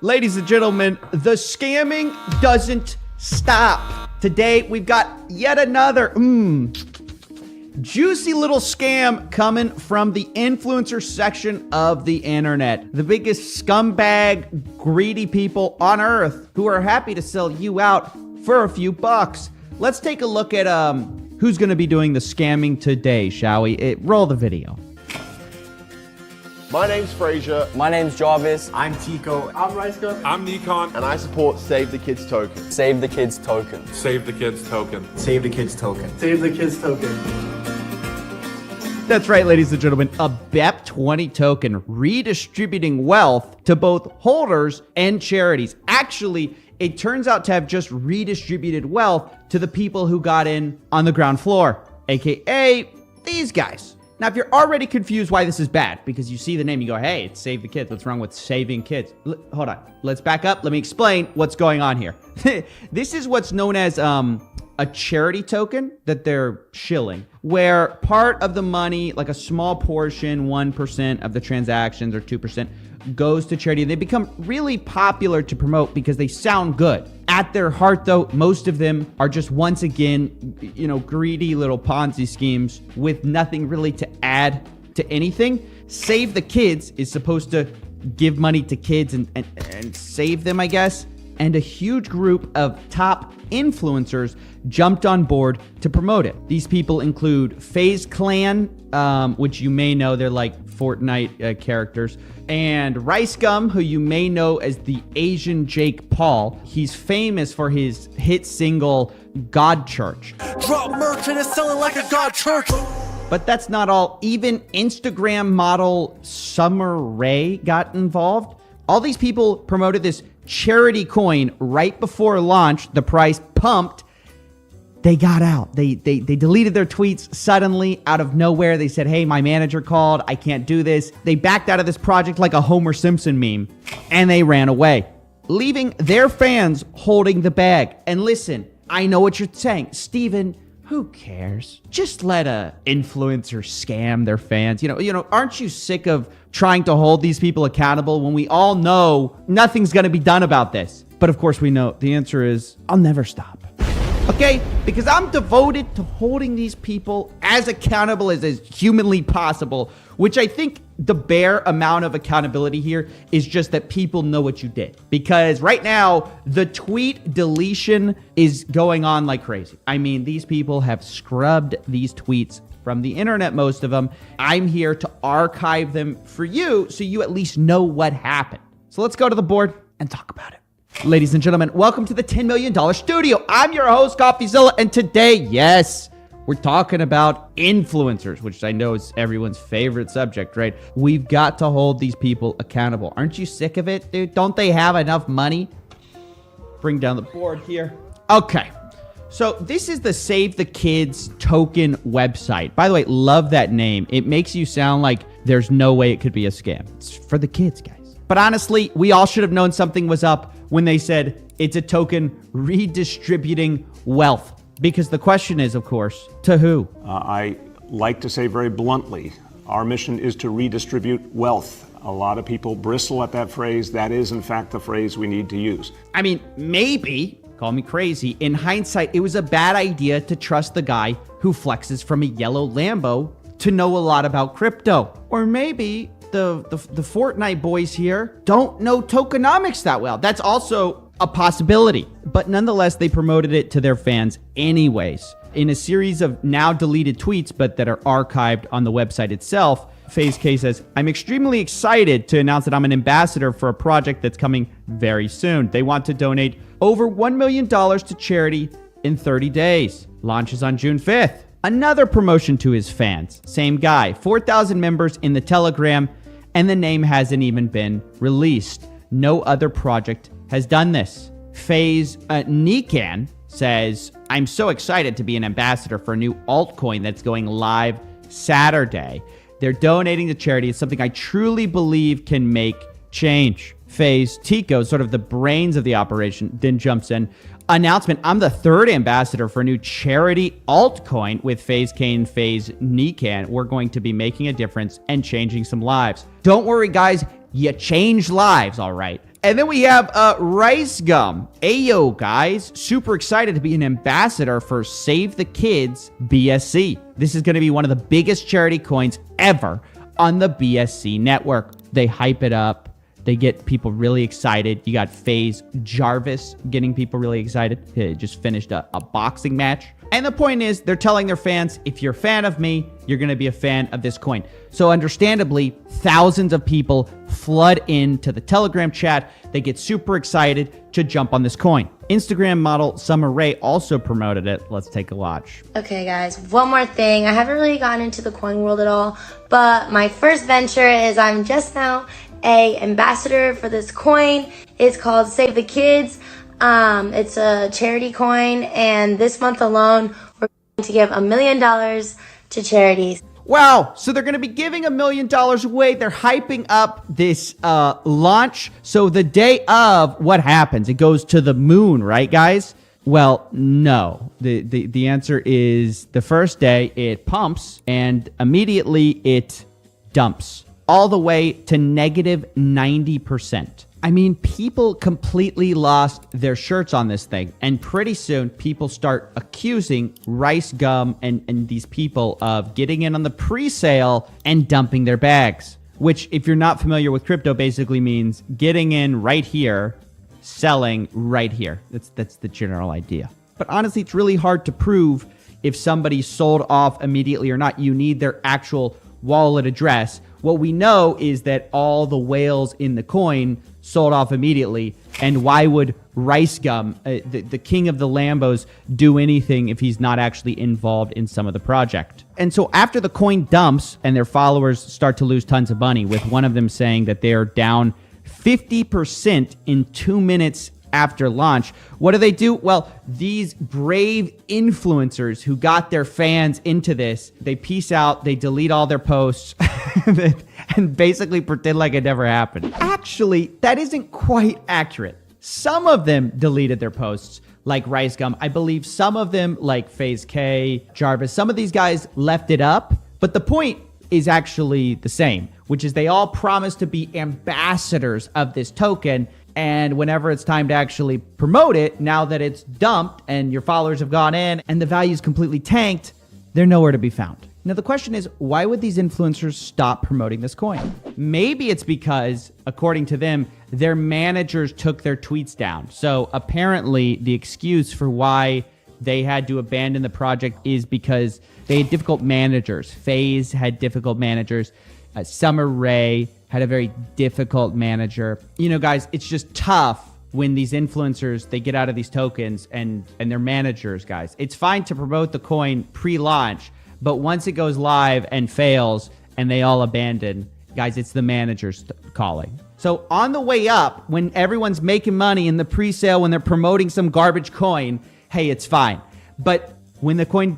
Ladies and gentlemen, the scamming doesn't stop. Today, we've got yet another juicy little scam coming from the influencer section of the internet. The biggest scumbag, greedy people on earth who are happy to sell you out for a few bucks. Let's take a look at who's going to be doing the scamming today, shall we? Roll the video.
My name's Frazier.
My name's Jarvis.
I'm Tico. I'm Rice.
I'm Nikon.
And I support Save the Kids Token.
Save the Kids Token.
Save the Kids Token.
Save the Kids Token. Save the Kids Token.
That's right, ladies and gentlemen. A BEP20 token redistributing wealth to both holders and charities. Actually, it turns out to have just redistributed wealth to the people who got in on the ground floor, aka these guys. Now, if you're already confused why this is bad, because you see the name, you go, hey, it's Save the Kids. What's wrong with saving kids? Hold on. Let's back up. Let me explain what's going on here. This is what's known as a charity token that they're shilling, where part of the money, like a small portion, 1% of the transactions or 2%, goes to charity. They become really popular to promote because they sound good. At their heart, though, most of them are just, once again, greedy little Ponzi schemes with nothing really to add to anything. Save the Kids is supposed to give money to kids and save them, I guess. And a huge group of top influencers jumped on board to promote it. These people include FaZe Clan, which you may know, they're like Fortnite characters, and Rice Gum, who you may know as the Asian Jake Paul. He's famous for his hit single, God Church.
Drop merch and it's selling like a God Church.
But that's not all. Even Instagram model Summer Rae got involved. All these people promoted this charity coin right before launch. The price pumped. They got out. They deleted their tweets suddenly out of nowhere. They said, hey, my manager called. I can't do this. They backed out of this project like a Homer Simpson meme, and they ran away, leaving their fans holding the bag. And listen, I know what you're saying. Stephen, who cares? Just let a influencer scam their fans. Aren't you sick of trying to hold these people accountable when we all know nothing's going to be done about this? But of course we know the answer is I'll never stop. Okay? Because I'm devoted to holding these people as accountable as humanly possible, which I think the bare amount of accountability here is just that people know what you did. Because right now, the tweet deletion is going on like crazy. I mean, these people have scrubbed these tweets from the internet, most of them. I'm here to archive them for you so you at least know what happened. So let's go to the board and talk about it. Ladies and gentlemen, welcome to the $10 million studio. I'm your host, Coffeezilla, and today, yes, we're talking about influencers, which I know is everyone's favorite subject, right? We've got to hold these people accountable. Aren't you sick of it, dude? Don't they have enough money? Bring down the board here. Okay. So this is the Save the Kids token website. By the way, love that name. It makes you sound like there's no way it could be a scam. It's for the kids, guys. But honestly, we all should have known something was up when they said it's a token redistributing wealth. Because the question is, of course, to who?
I like to say very bluntly, our mission is to redistribute wealth. A lot of people bristle at that phrase. That is, in fact, the phrase we need to use.
I mean, maybe, call me crazy, in hindsight, it was a bad idea to trust the guy who flexes from a yellow Lambo to know a lot about crypto. Or maybe the Fortnite boys here don't know tokenomics that well. That's also a possibility. But nonetheless, they promoted it to their fans anyways.
In a series of now deleted tweets, but that are archived on the website itself, FaZe K says, I'm extremely excited to announce that I'm an ambassador for a project that's coming very soon. They want to donate over $1 million to charity in 30 days. Launches on June 5th. Another promotion to his fans. Same guy. 4,000 members in the Telegram, and the name hasn't even been released. No other project has done this. FaZe Nikan says, I'm so excited to be an ambassador for a new altcoin that's going live Saturday. They're donating to charity. It's something I truly believe can make change. FaZe Tico, sort of the brains of the operation, then jumps in. Announcement, I'm the third ambassador for a new charity altcoin with FaZe K and FaZe Nikan. We're going to be making a difference and changing some lives. Don't worry, guys. You change lives, all right. And then we have Rice Gum. Ayo, guys. Super excited to be an ambassador for Save the Kids BSC. This is going to be one of the biggest charity coins ever on the BSC network. They hype it up. They get people really excited. You got FaZe Jarvis getting people really excited. He just finished a boxing match. And the point is, they're telling their fans, if you're a fan of me, you're going to be a fan of this coin. So understandably, thousands of people flood into the Telegram chat. They get super excited to jump on this coin. Instagram model Summer Rae also promoted it. Let's take a watch.
Okay, guys, one more thing. I haven't really gotten into the coin world at all, but my first venture is I'm just now a ambassador for this coin. It's called Save the Kids. It's a charity coin, and this month alone, we're going to give $1 million to charities.
Wow, so they're going to be giving $1 million away. They're hyping up this launch. So the day of, what happens? It goes to the moon, right, guys? Well, no. The answer is the first day it pumps, and immediately it dumps all the way to negative 90%. I mean, people completely lost their shirts on this thing. And pretty soon, people start accusing Rice Gum and these people of getting in on the pre-sale and dumping their bags. Which, if you're not familiar with crypto, basically means getting in right here, selling right here. That's the general idea. But honestly, it's really hard to prove if somebody sold off immediately or not. You need their actual wallet address. What we know is that all the whales in the coin sold off immediately. And why would Rice Gum, the king of the Lambos, do anything if he's not actually involved in some of the project? And so after the coin dumps and their followers start to lose tons of money, with one of them saying that they are down 50% in 2 minutes after launch, what do? Well, these brave influencers who got their fans into this, they peace out, they delete all their posts, and basically pretend like it never happened. Actually, that isn't quite accurate. Some of them deleted their posts, like Rice Gum. I believe some of them, like FaZe K, Jarvis, some of these guys left it up. But the point is actually the same, which is they all promised to be ambassadors of this token. And whenever it's time to actually promote it, now that it's dumped and your followers have gone in and the value's completely tanked, they're nowhere to be found. Now, the question is, why would these influencers stop promoting this coin? Maybe it's because, according to them, their managers took their tweets down. So apparently the excuse for why they had to abandon the project is because they had difficult managers. FaZe had difficult managers. Summer Rae had a very difficult manager. You know, guys, it's just tough when these influencers, they get out of these tokens and their managers, guys. It's fine to promote the coin pre-launch, but once it goes live and fails and they all abandon, guys, it's the managers calling. So on the way up, when everyone's making money in the pre-sale, when they're promoting some garbage coin, hey, it's fine. But when the coin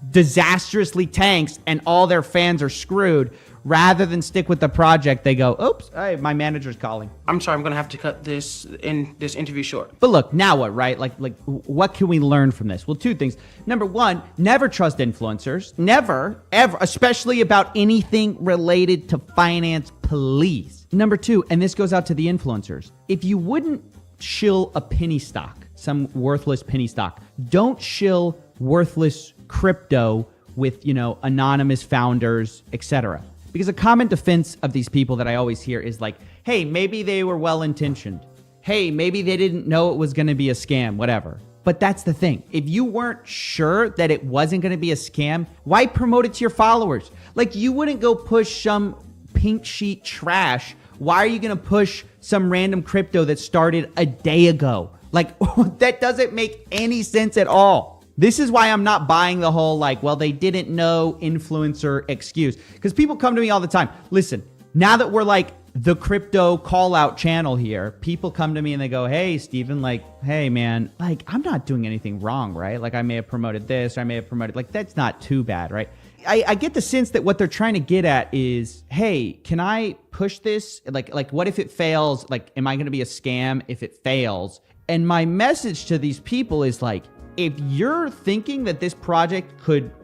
disastrously tanks and all their fans are screwed, rather than stick with the project, they go, oops, hey, my manager's calling.
I'm sorry, I'm going to have to cut this interview short.
But look, now what, right? Like, what can we learn from this? Well, two things. Number one, never trust influencers. Never, ever, especially about anything related to finance, please. Number two, and this goes out to the influencers. If you wouldn't shill a penny stock, some worthless penny stock, don't shill worthless crypto with, anonymous founders, etc. Because a common defense of these people that I always hear is like, hey, maybe they were well-intentioned. Hey, maybe they didn't know it was going to be a scam, whatever. But that's the thing. If you weren't sure that it wasn't going to be a scam, why promote it to your followers? Like, you wouldn't go push some pink sheet trash. Why are you going to push some random crypto that started a day ago? Like, that doesn't make any sense at all. This is why I'm not buying the whole, like, well, they didn't know influencer excuse. Because people come to me all the time. Listen, now that we're like the crypto call out channel here, people come to me and they go, hey, Stephen, like, hey, man, like, I'm not doing anything wrong, right? Like, I may have promoted this, or I may have promoted, like, that's not too bad, right? I get the sense that what they're trying to get at is, hey, can I push this? Like, what if it fails? Like, am I going to be a scam if it fails? And my message to these people is like, if you're thinking that this project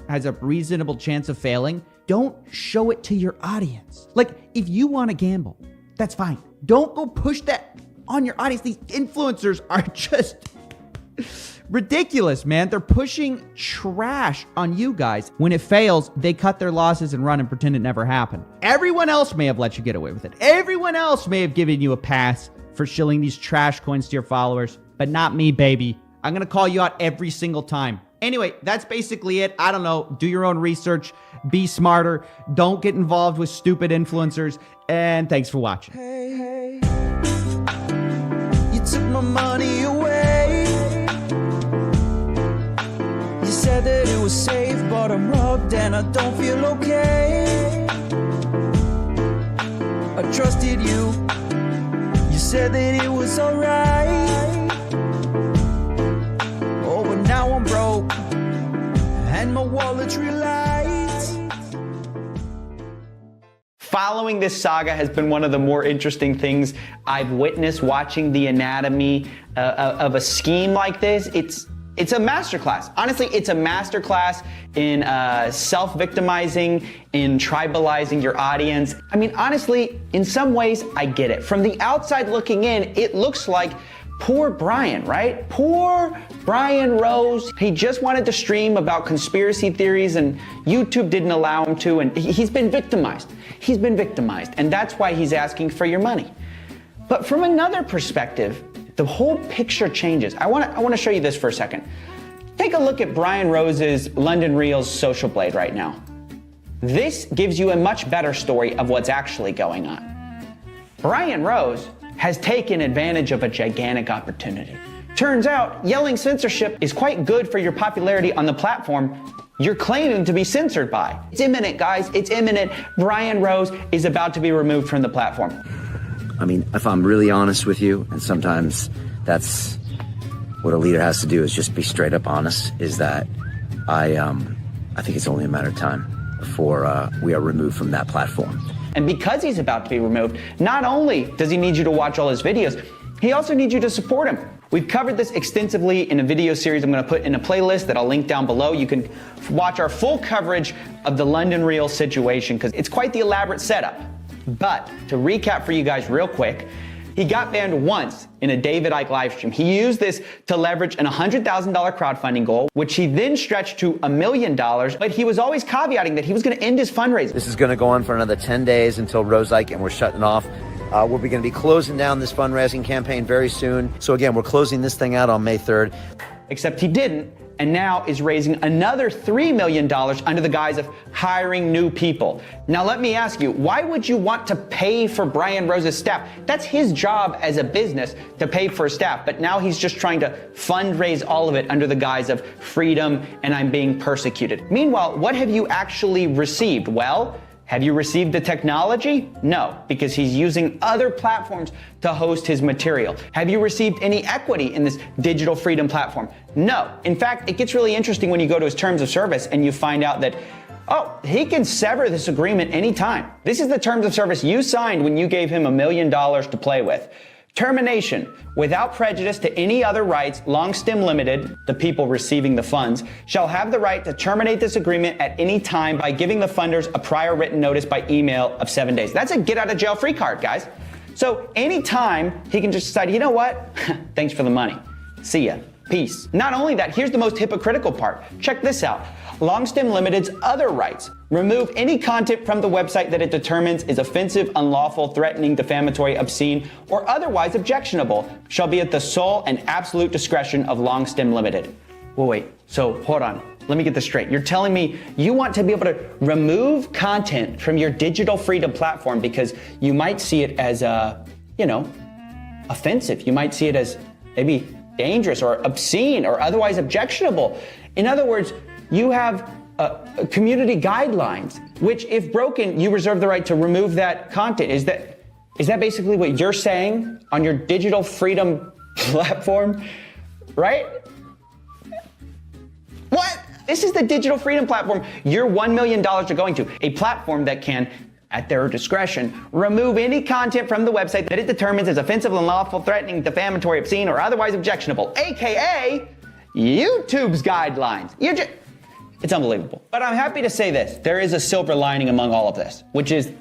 has a reasonable chance of failing, don't show it to your audience. Like, if you want to gamble, that's fine. Don't go push that on your audience. These influencers are just ridiculous, man. They're pushing trash on you guys. When it fails, they cut their losses and run and pretend it never happened. Everyone else may have let you get away with it. Everyone else may have given you a pass for shilling these trash coins to your followers, but not me, baby. I'm going to call you out every single time. Anyway, that's basically it. I don't know. Do your own research. Be smarter. Don't get involved with stupid influencers. And thanks for watching.
Hey, you took my money away. You said that it was safe, but I'm robbed and I don't feel okay. I trusted you. You said that it was alright. Oh, but now I'm broke and my wallet's relight.
Following this saga has been one of the more interesting things I've witnessed watching the anatomy of a scheme like this. It's a masterclass. Honestly, it's a masterclass in self-victimizing, in tribalizing your audience. I mean, honestly, in some ways, I get it. From the outside looking in, it looks like poor Brian, right? Poor Brian Rose. He just wanted to stream about conspiracy theories and YouTube didn't allow him to, and he's been victimized. He's been victimized, and that's why he's asking for your money. But from another perspective, the whole picture changes. I want to show you this for a second. Take a look at Brian Rose's London Reel's Social Blade right now. This gives you a much better story of what's actually going on. Brian Rose has taken advantage of a gigantic opportunity. Turns out, yelling censorship is quite good for your popularity on the platform you're claiming to be censored by. It's imminent, guys. It's imminent. Brian Rose is about to be removed from the platform.
I mean, if I'm really honest with you, and sometimes that's what a leader has to do, is just be straight up honest, is that I think it's only a matter of time before we are removed from that platform.
And because he's about to be removed, not only does he need you to watch all his videos, he also needs you to support him. We've covered this extensively in a video series I'm going to put in a playlist that I'll link down below. You can watch our full coverage of the London Reel situation because it's quite the elaborate setup. But to recap for you guys real quick, he got banned once in a David Icke live stream. He used this to leverage an $100,000 crowdfunding goal, which he then stretched to $1 million, but he was always caveating that he was going to end his fundraising.
This is going to go on for another 10 days until Rose Icke, and we're shutting off. We're going to be closing down this fundraising campaign very soon. So again, we're closing this thing out on May 3rd.
Except he didn't, and now is raising another $3 million under the guise of hiring new people. Now let me ask you, why would you want to pay for Brian Rose's staff? That's his job as a business to pay for his staff, but now he's just trying to fundraise all of it under the guise of freedom and I'm being persecuted. Meanwhile, what have you actually received? Well, have you received the technology? No, because he's using other platforms to host his material. Have you received any equity in this digital freedom platform? No. In fact, it gets really interesting when you go to his terms of service and you find out that, oh, he can sever this agreement anytime. This is the terms of service you signed when you gave him $1 million to play with. Termination, without prejudice to any other rights, Longstim Limited, the people receiving the funds, shall have the right to terminate this agreement at any time by giving the funders a prior written notice by email of 7 days. That's a get out of jail free card, guys. So anytime he can just decide, you know what? Thanks for the money. See ya. Peace. Not only that, here's the most hypocritical part. Check this out. Longstim Limited's other rights. Remove any content from the website that it determines is offensive, unlawful, threatening, defamatory, obscene, or otherwise objectionable shall be at the sole and absolute discretion of Longstim Limited. Well, wait, so hold on. Let me get this straight. You're telling me you want to be able to remove content from your digital freedom platform because you might see it as, offensive. You might see it as maybe dangerous or obscene or otherwise objectionable. In other words, you have community guidelines, which if broken, you reserve the right to remove that content. Is that basically what you're saying on your digital freedom platform, right? What? This is the digital freedom platform your $1 million are going to, a platform that can, at their discretion, remove any content from the website that it determines is offensive, unlawful, threatening, defamatory, obscene, or otherwise objectionable, aka YouTube's guidelines. It's unbelievable. But I'm happy to say this. There is a silver lining among all of this, which is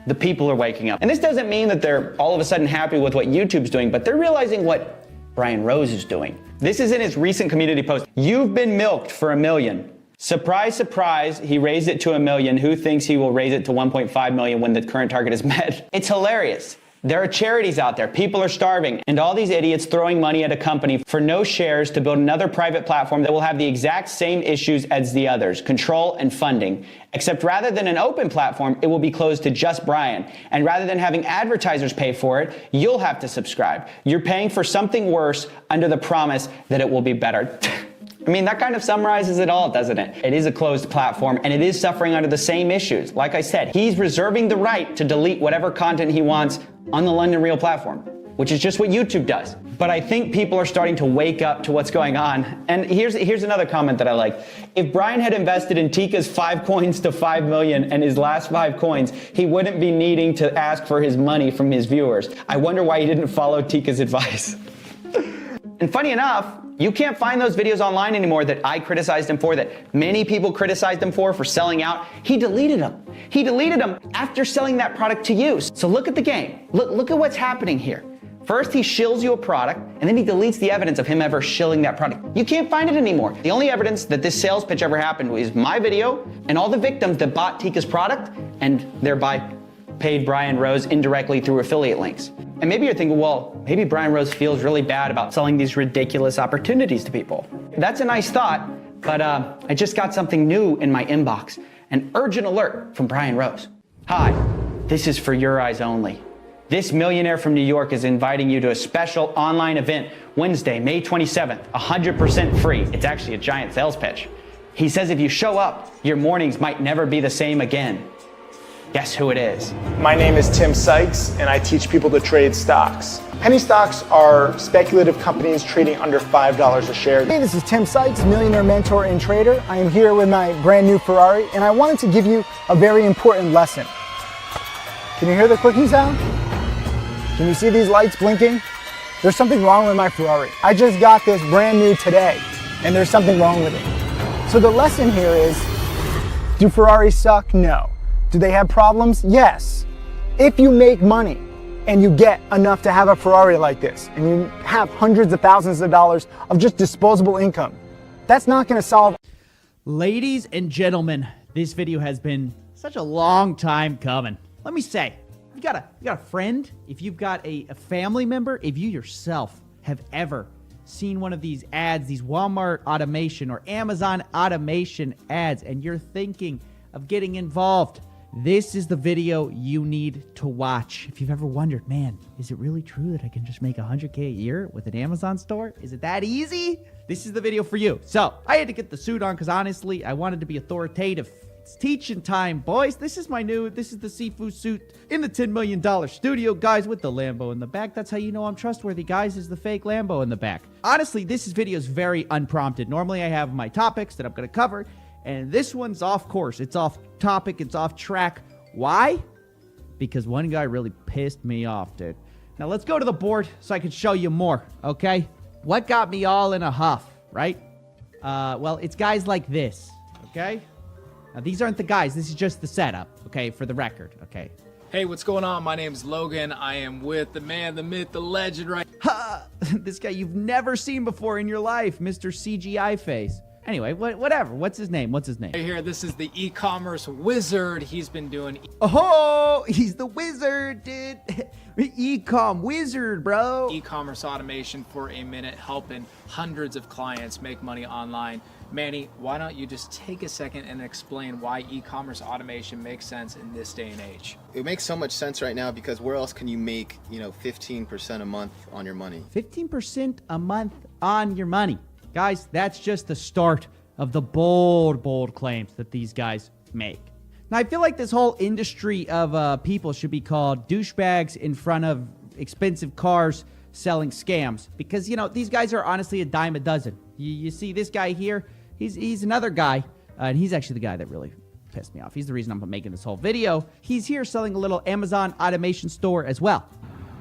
the people are waking up. And this doesn't mean that they're all of a sudden happy with what YouTube's doing, but they're realizing what Brian Rose is doing. This is in his recent community post. You've been milked for $1 million. Surprise, surprise, he raised it to $1 million. Who thinks he will raise it to 1.5 million when the current target is met? It's hilarious. There are charities out there, people are starving, and all these idiots throwing money at a company for no shares to build another private platform that will have the exact same issues as the others, control and funding. Except rather than an open platform, it will be closed to just Brian. And rather than having advertisers pay for it, you'll have to subscribe. You're paying for something worse under the promise that it will be better. I mean, that kind of summarizes it all, doesn't it? It is a closed platform, and it is suffering under the same issues. Like I said, he's reserving the right to delete whatever content he wants on the London Real platform, which is just what YouTube does. But I think people are starting to wake up to what's going on. And here's another comment that I like. If Brian had invested in Tika's 5 coins to 5 million and his last 5 coins, he wouldn't be needing to ask for his money from his viewers. I wonder why he didn't follow Tika's advice. And funny enough, you can't find those videos online anymore that I criticized him for, that many people criticized him for selling out. He deleted them. He deleted them after selling that product to you. So look at the game. Look at what's happening here. First, he shills you a product, and then he deletes the evidence of him ever shilling that product. You can't find it anymore. The only evidence that this sales pitch ever happened was my video and all the victims that bought Tika's product and thereby paid Brian Rose indirectly through affiliate links. And maybe you're thinking, well, maybe Brian Rose feels really bad about selling these ridiculous opportunities to people. That's a nice thought, but I just got something new in my inbox. An urgent alert from Brian Rose. Hi, this is for your eyes only. This millionaire from New York is inviting you to a special online event Wednesday, May 27th, 100% free. It's actually a giant sales pitch. He says if you show up, your mornings might never be the same again. Guess who it is?
My name is Tim Sykes, and I teach people to trade stocks. Penny stocks are speculative companies trading under $5 a share.
Hey, this is Tim Sykes, millionaire mentor and trader. I am here with my brand new Ferrari, and I wanted to give you a very important lesson. Can you hear the clicking sound? Can you see these lights blinking? There's something wrong with my Ferrari. I just got this brand new today, and there's something wrong with it. So the lesson here is, do Ferraris suck? No. Do they have problems? Yes. If you make money and you get enough to have a Ferrari like this, and you have hundreds of thousands of dollars of just disposable income, that's not going to solve.
Ladies and gentlemen, this video has been such a long time coming. Let me say, if you got a friend, if you've got a family member, if you yourself have ever seen one of these ads, these Walmart automation or Amazon automation ads, and you're thinking of getting involved, this is the video you need to watch. If you've ever wondered, man, is it really true that I can just make $100K a year with an Amazon store? Is it that easy? This is the video for you. So I had to get the suit on because honestly, I wanted to be authoritative. It's teaching time, boys. This is the Sifu suit in the $10 million studio, guys, with the Lambo in the back. That's how you know I'm trustworthy, guys, is the fake Lambo in the back. Honestly, this video is very unprompted. Normally I have my topics that I'm going to cover, and this one's off course. It's off topic. It's off track. Why? Because one guy really pissed me off, dude. Now let's go to the board so I can show you more, okay? What got me all in a huff, right? Well, it's guys like this, okay? Now, these aren't the guys. This is just the setup, okay, for the record, okay?
Hey, what's going on? My name's Logan. I am with the man, the myth, the legend, right?
Ha! This guy you've never seen before in your life, Mr. CGI face. Anyway, whatever. What's his name?
Right here, this is the e-commerce wizard. He's been doing...
Oh, he's the wizard, dude. E-com wizard, bro.
E-commerce automation for a minute, helping hundreds of clients make money online. Manny, why don't you just take a second and explain why e-commerce automation makes sense in this day and age?
It makes so much sense right now because where else can you make, 15% a month on your money?
15% a month on your money. Guys, that's just the start of the bold claims that these guys make. Now, I feel like this whole industry of people should be called douchebags in front of expensive cars selling scams because, these guys are honestly a dime a dozen. You see this guy here, he's another guy, and he's actually the guy that really pissed me off. He's the reason I'm making this whole video. He's here selling a little Amazon automation store as well.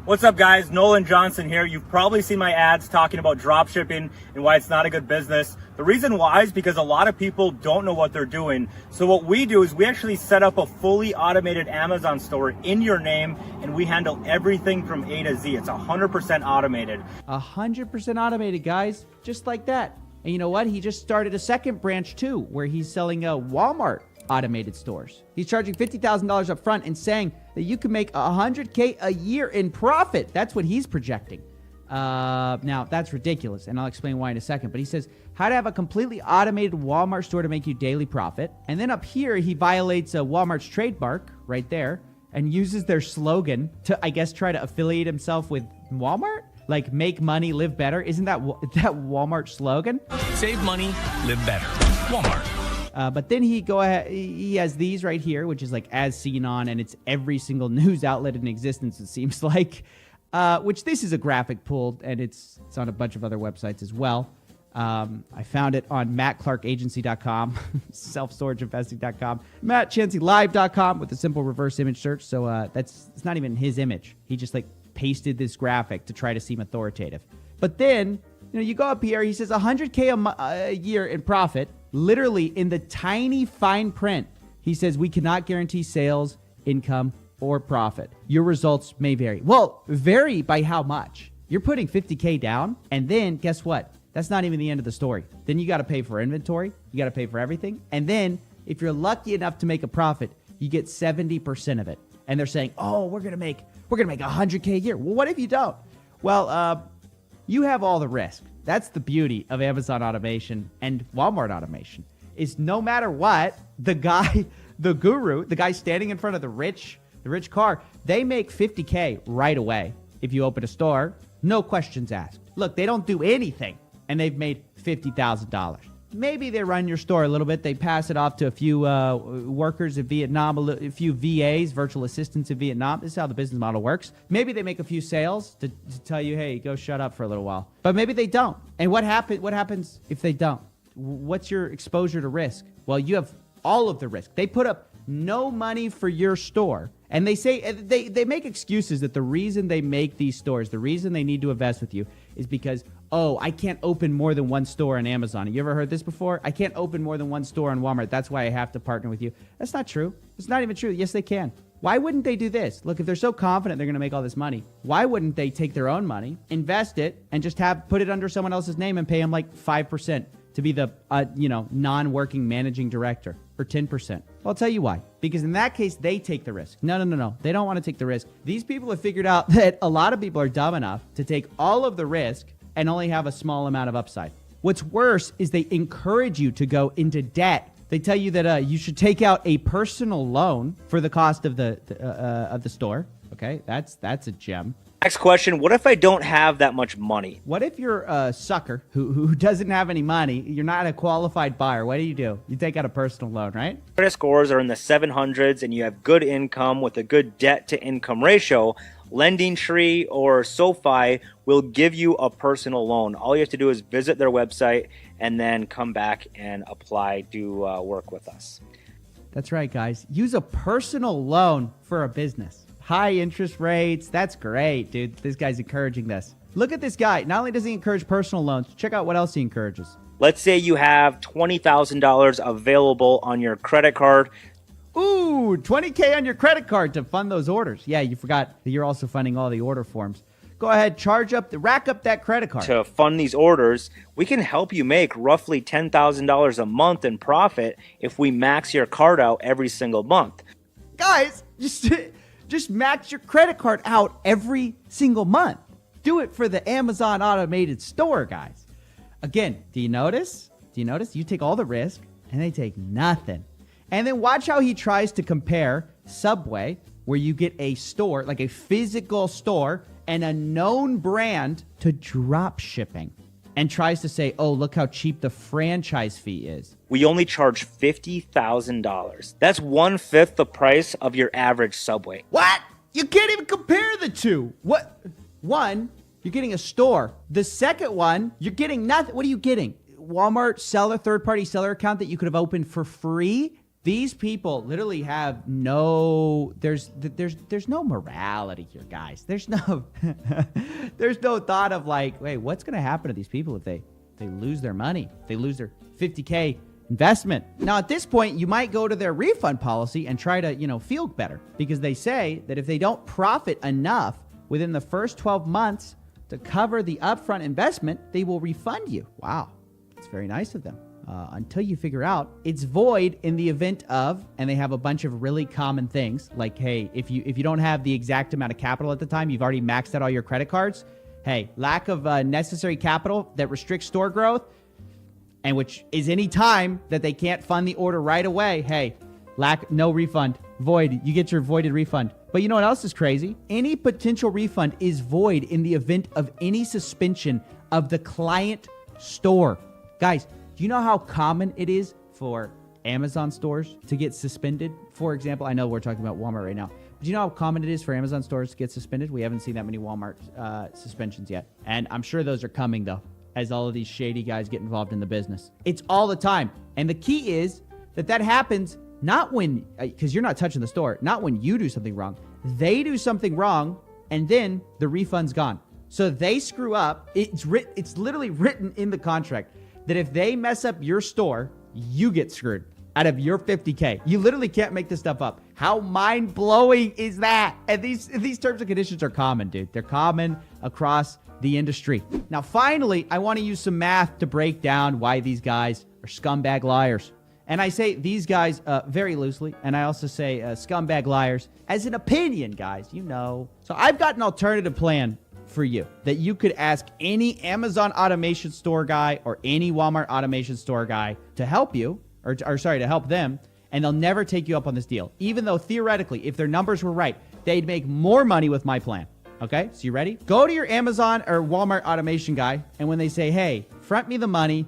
What's up, guys? Nolan Johnson here. You've probably seen my ads talking about dropshipping and why it's not a good business. The reason why is because a lot of people don't know what they're doing. So what we do is we actually set up a fully automated Amazon store in your name, and we handle everything from A to Z. It's 100% automated.
100% automated, guys. Just like that. And you know what? He just started a second branch, too, where he's selling Walmart automated stores. He's charging $50,000 up front and saying that you can make $100K a year in profit. That's what he's projecting. Now, that's ridiculous, and I'll explain why in a second. But he says how to have a completely automated Walmart store to make you daily profit. And then up here, he violates Walmart's trademark right there and uses their slogan to, I guess, try to affiliate himself with Walmart? Like, make money, live better. Isn't that Walmart slogan?
Save money, live better. Walmart.
But then he has these right here, which is like as seen on, and it's every single news outlet in existence, it seems like. Which this is a graphic pulled, and it's on a bunch of other websites as well. I found it on mattclarkagency.com, selfstorageinvesting.com, mattchanceylive.com with a simple reverse image search. So it's not even his image. He just pasted this graphic to try to seem authoritative. But then, you go up here, he says 100K a year in profit. Literally in the tiny fine print, he says we cannot guarantee sales, income, or profit. Your results may vary. Well, vary by how much? You're putting 50K down, and then guess what? That's not even the end of the story. Then you got to pay for inventory. You got to pay for everything. And then if you're lucky enough to make a profit, you get 70% of it. And they're saying, oh, we're going to make 100K a year. Well, what if you don't? Well, you have all the risk. That's the beauty of Amazon automation and Walmart automation is no matter what, the guy, the guru, the guy standing in front of the rich car, they make 50K right away. If you open a store, no questions asked. Look, they don't do anything and they've made $50,000. Maybe they run your store a little bit. They pass it off to a few workers in Vietnam, a few VAs, virtual assistants in Vietnam. This is how the business model works. Maybe they make a few sales to tell you, hey, go shut up for a little while. But maybe they don't. And what happens if they don't? What's your exposure to risk? Well, you have all of the risk. They put up no money for your store. And they say they make excuses that the reason they make these stores, the reason they need to invest with you is because, oh, I can't open more than one store on Amazon. You ever heard this before? I can't open more than one store on Walmart. That's why I have to partner with you. That's not true. It's not even true. Yes, they can. Why wouldn't they do this? Look, if they're so confident they're going to make all this money, why wouldn't they take their own money, invest it, and just put it under someone else's name and pay them like 5% to be the non-working managing director, or 10%? I'll tell you why. Because in that case, they take the risk. No. They don't want to take the risk. These people have figured out that a lot of people are dumb enough to take all of the risk and only have a small amount of upside. What's worse is they encourage you to go into debt. They tell you that you should take out a personal loan for the cost of the store. Okay, that's a gem.
Next question, what if I don't have that much money?
What if you're a sucker who doesn't have any money? You're not a qualified buyer. What do? You take out a personal loan, right?
Credit scores are in the 700s and you have good income with a good debt to income ratio. Lending Tree or SoFi will give you a personal loan. All you have to do is visit their website and then come back and apply to work with us.
That's right, guys. Use a personal loan for a business. High interest rates. That's great, dude. This guy's encouraging this. Look at this guy. Not only does he encourage personal loans, check out what else he encourages.
Let's say you have $20,000 available on your credit card.
Ooh, $20K on your credit card to fund those orders. Yeah, you forgot that you're also funding all the order forms. Go ahead, rack up that credit card.
To fund these orders, we can help you make roughly $10,000 a month in profit if we max your card out every single month.
Guys, just max your credit card out every single month. Do it for the Amazon automated store, guys. Again, do you notice? You take all the risk and they take nothing. And then watch how he tries to compare Subway, where you get a store, like a physical store and a known brand, to drop shipping. And tries to say, oh, look how cheap the franchise fee is.
We only charge $50,000. That's 1/5 the price of your average Subway.
What? You can't even compare the two. What? One, you're getting a store. The second one, you're getting nothing. What are you getting? Walmart seller, third-party seller account that you could have opened for free? These people literally have there's no morality here, guys. There's no thought of like, wait, what's going to happen to these people if they lose their money? If they lose their $50K investment. Now, at this point, you might go to their refund policy and try to, feel better, because they say that if they don't profit enough within the first 12 months to cover the upfront investment, they will refund you. Wow. It's very nice of them. Until you figure out it's void in the event of, and they have a bunch of really common things like, hey, if you don't have the exact amount of capital at the time, you've already maxed out all your credit cards. Hey, lack of necessary capital that restricts store growth, and which is any time that they can't fund the order right away. Hey, no refund, void. You get your voided refund. But you know what else is crazy? Any potential refund is void in the event of any suspension of the client store. Guys, do you know how common it is for Amazon stores to get suspended? For example, I know we're talking about Walmart right now. But do you know how common it is for Amazon stores to get suspended? We haven't seen that many Walmart suspensions yet. And I'm sure those are coming, though, as all of these shady guys get involved in the business. It's all the time. And the key is that happens not when, because you're not touching the store, not when you do something wrong. They do something wrong, and then the refund's gone. So they screw up. It's literally written in the contract that if they mess up your store, you get screwed out of your $50K. You literally can't make this stuff up. How mind-blowing is that? And these terms and conditions are common, dude. They're common across the industry. Now, finally, I want to use some math to break down why these guys are scumbag liars. And I say these guys very loosely, and I also say scumbag liars as an opinion, guys, So I've got an alternative plan for you that you could ask any Amazon automation store guy or any Walmart automation store guy to help you, or to help them, and they'll never take you up on this deal. Even though theoretically, if their numbers were right, they'd make more money with my plan. Okay, so you ready? Go to your Amazon or Walmart automation guy, and when they say, hey, front me the money,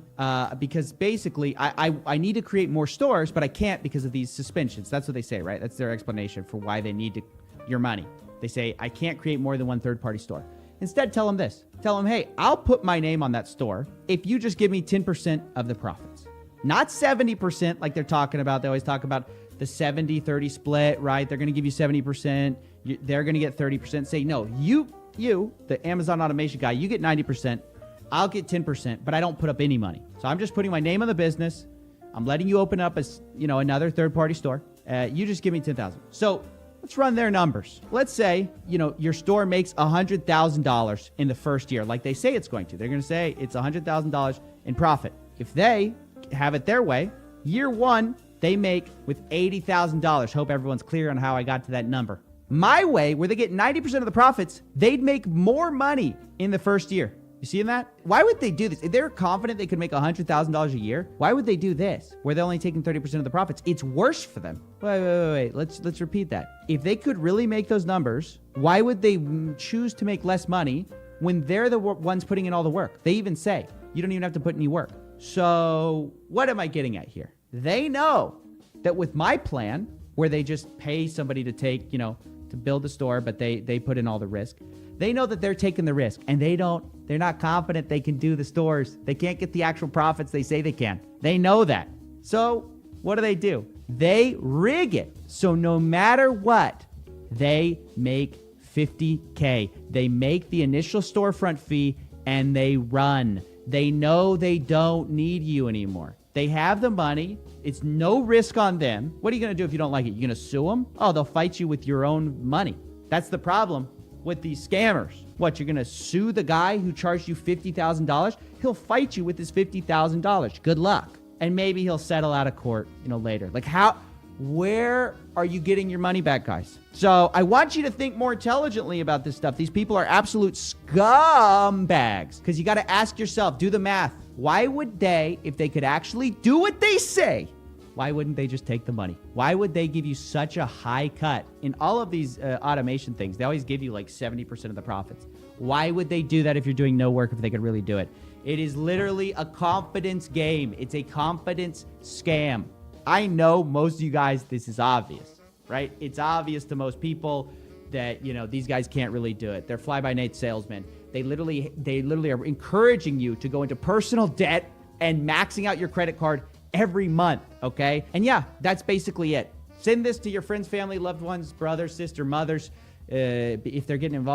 because basically I need to create more stores, but I can't because of these suspensions. That's what they say, right? That's their explanation for why they need your money. They say, I can't create more than one third-party store. Instead, tell them this. Tell them, hey, I'll put my name on that store if you just give me 10% of the profits. Not 70% like they're talking about. They always talk about the 70-30 split, right? They're going to give you 70%. They're going to get 30%. Say, no, you, the Amazon automation guy, you get 90%. I'll get 10%, but I don't put up any money. So I'm just putting my name on the business. I'm letting you open up another third-party store. You just give me $10,000. So let's run their numbers. Let's say, your store makes $100,000 in the first year, like they say it's going to. They're going to say it's $100,000 in profit. If they have it their way, year one, they make with $80,000. Hope everyone's clear on how I got to that number. My way, where they get 90% of the profits, they'd make more money in the first year. You seeing that? Why would they do this? If they're confident they could make $100,000 a year, why would they do this, where they're only taking 30% of the profits? It's worse for them. Wait. Let's repeat that. If they could really make those numbers, why would they choose to make less money when they're the ones putting in all the work? They even say, you don't even have to put any work. So what am I getting at here? They know that with my plan, where they just pay somebody to take, to build the store, but they put in all the risk. They know that they're taking the risk, and they're not confident they can do the stores. They can't get the actual profits they say they can. They know that. So what do? They rig it. So no matter what, they make $50K. They make the initial storefront fee, and they run. They know they don't need you anymore. They have the money. It's no risk on them. What are you going to do if you don't like it? You're going to sue them? Oh, they'll fight you with your own money. That's the problem with these scammers. What, you're going to sue the guy who charged you $50,000? He'll fight you with his $50,000. Good luck. And maybe he'll settle out of court, later. Like where are you getting your money back, guys? So I want you to think more intelligently about this stuff. These people are absolute scumbags. Because you got to ask yourself, do the math. Why would they, if they could actually do what they say, why wouldn't they just take the money? Why would they give you such a high cut? In all of these automation things, they always give you like 70% of the profits. Why would they do that if you're doing no work, if they could really do it? It is literally a confidence game. It's a confidence scam. I know most of you guys, this is obvious, right? It's obvious to most people that, these guys can't really do it. They're fly-by-night salesmen. They literally are encouraging you to go into personal debt and maxing out your credit card every month, okay? And yeah, that's basically it. Send this to your friends, family, loved ones, brothers, sister, mothers, if they're getting involved.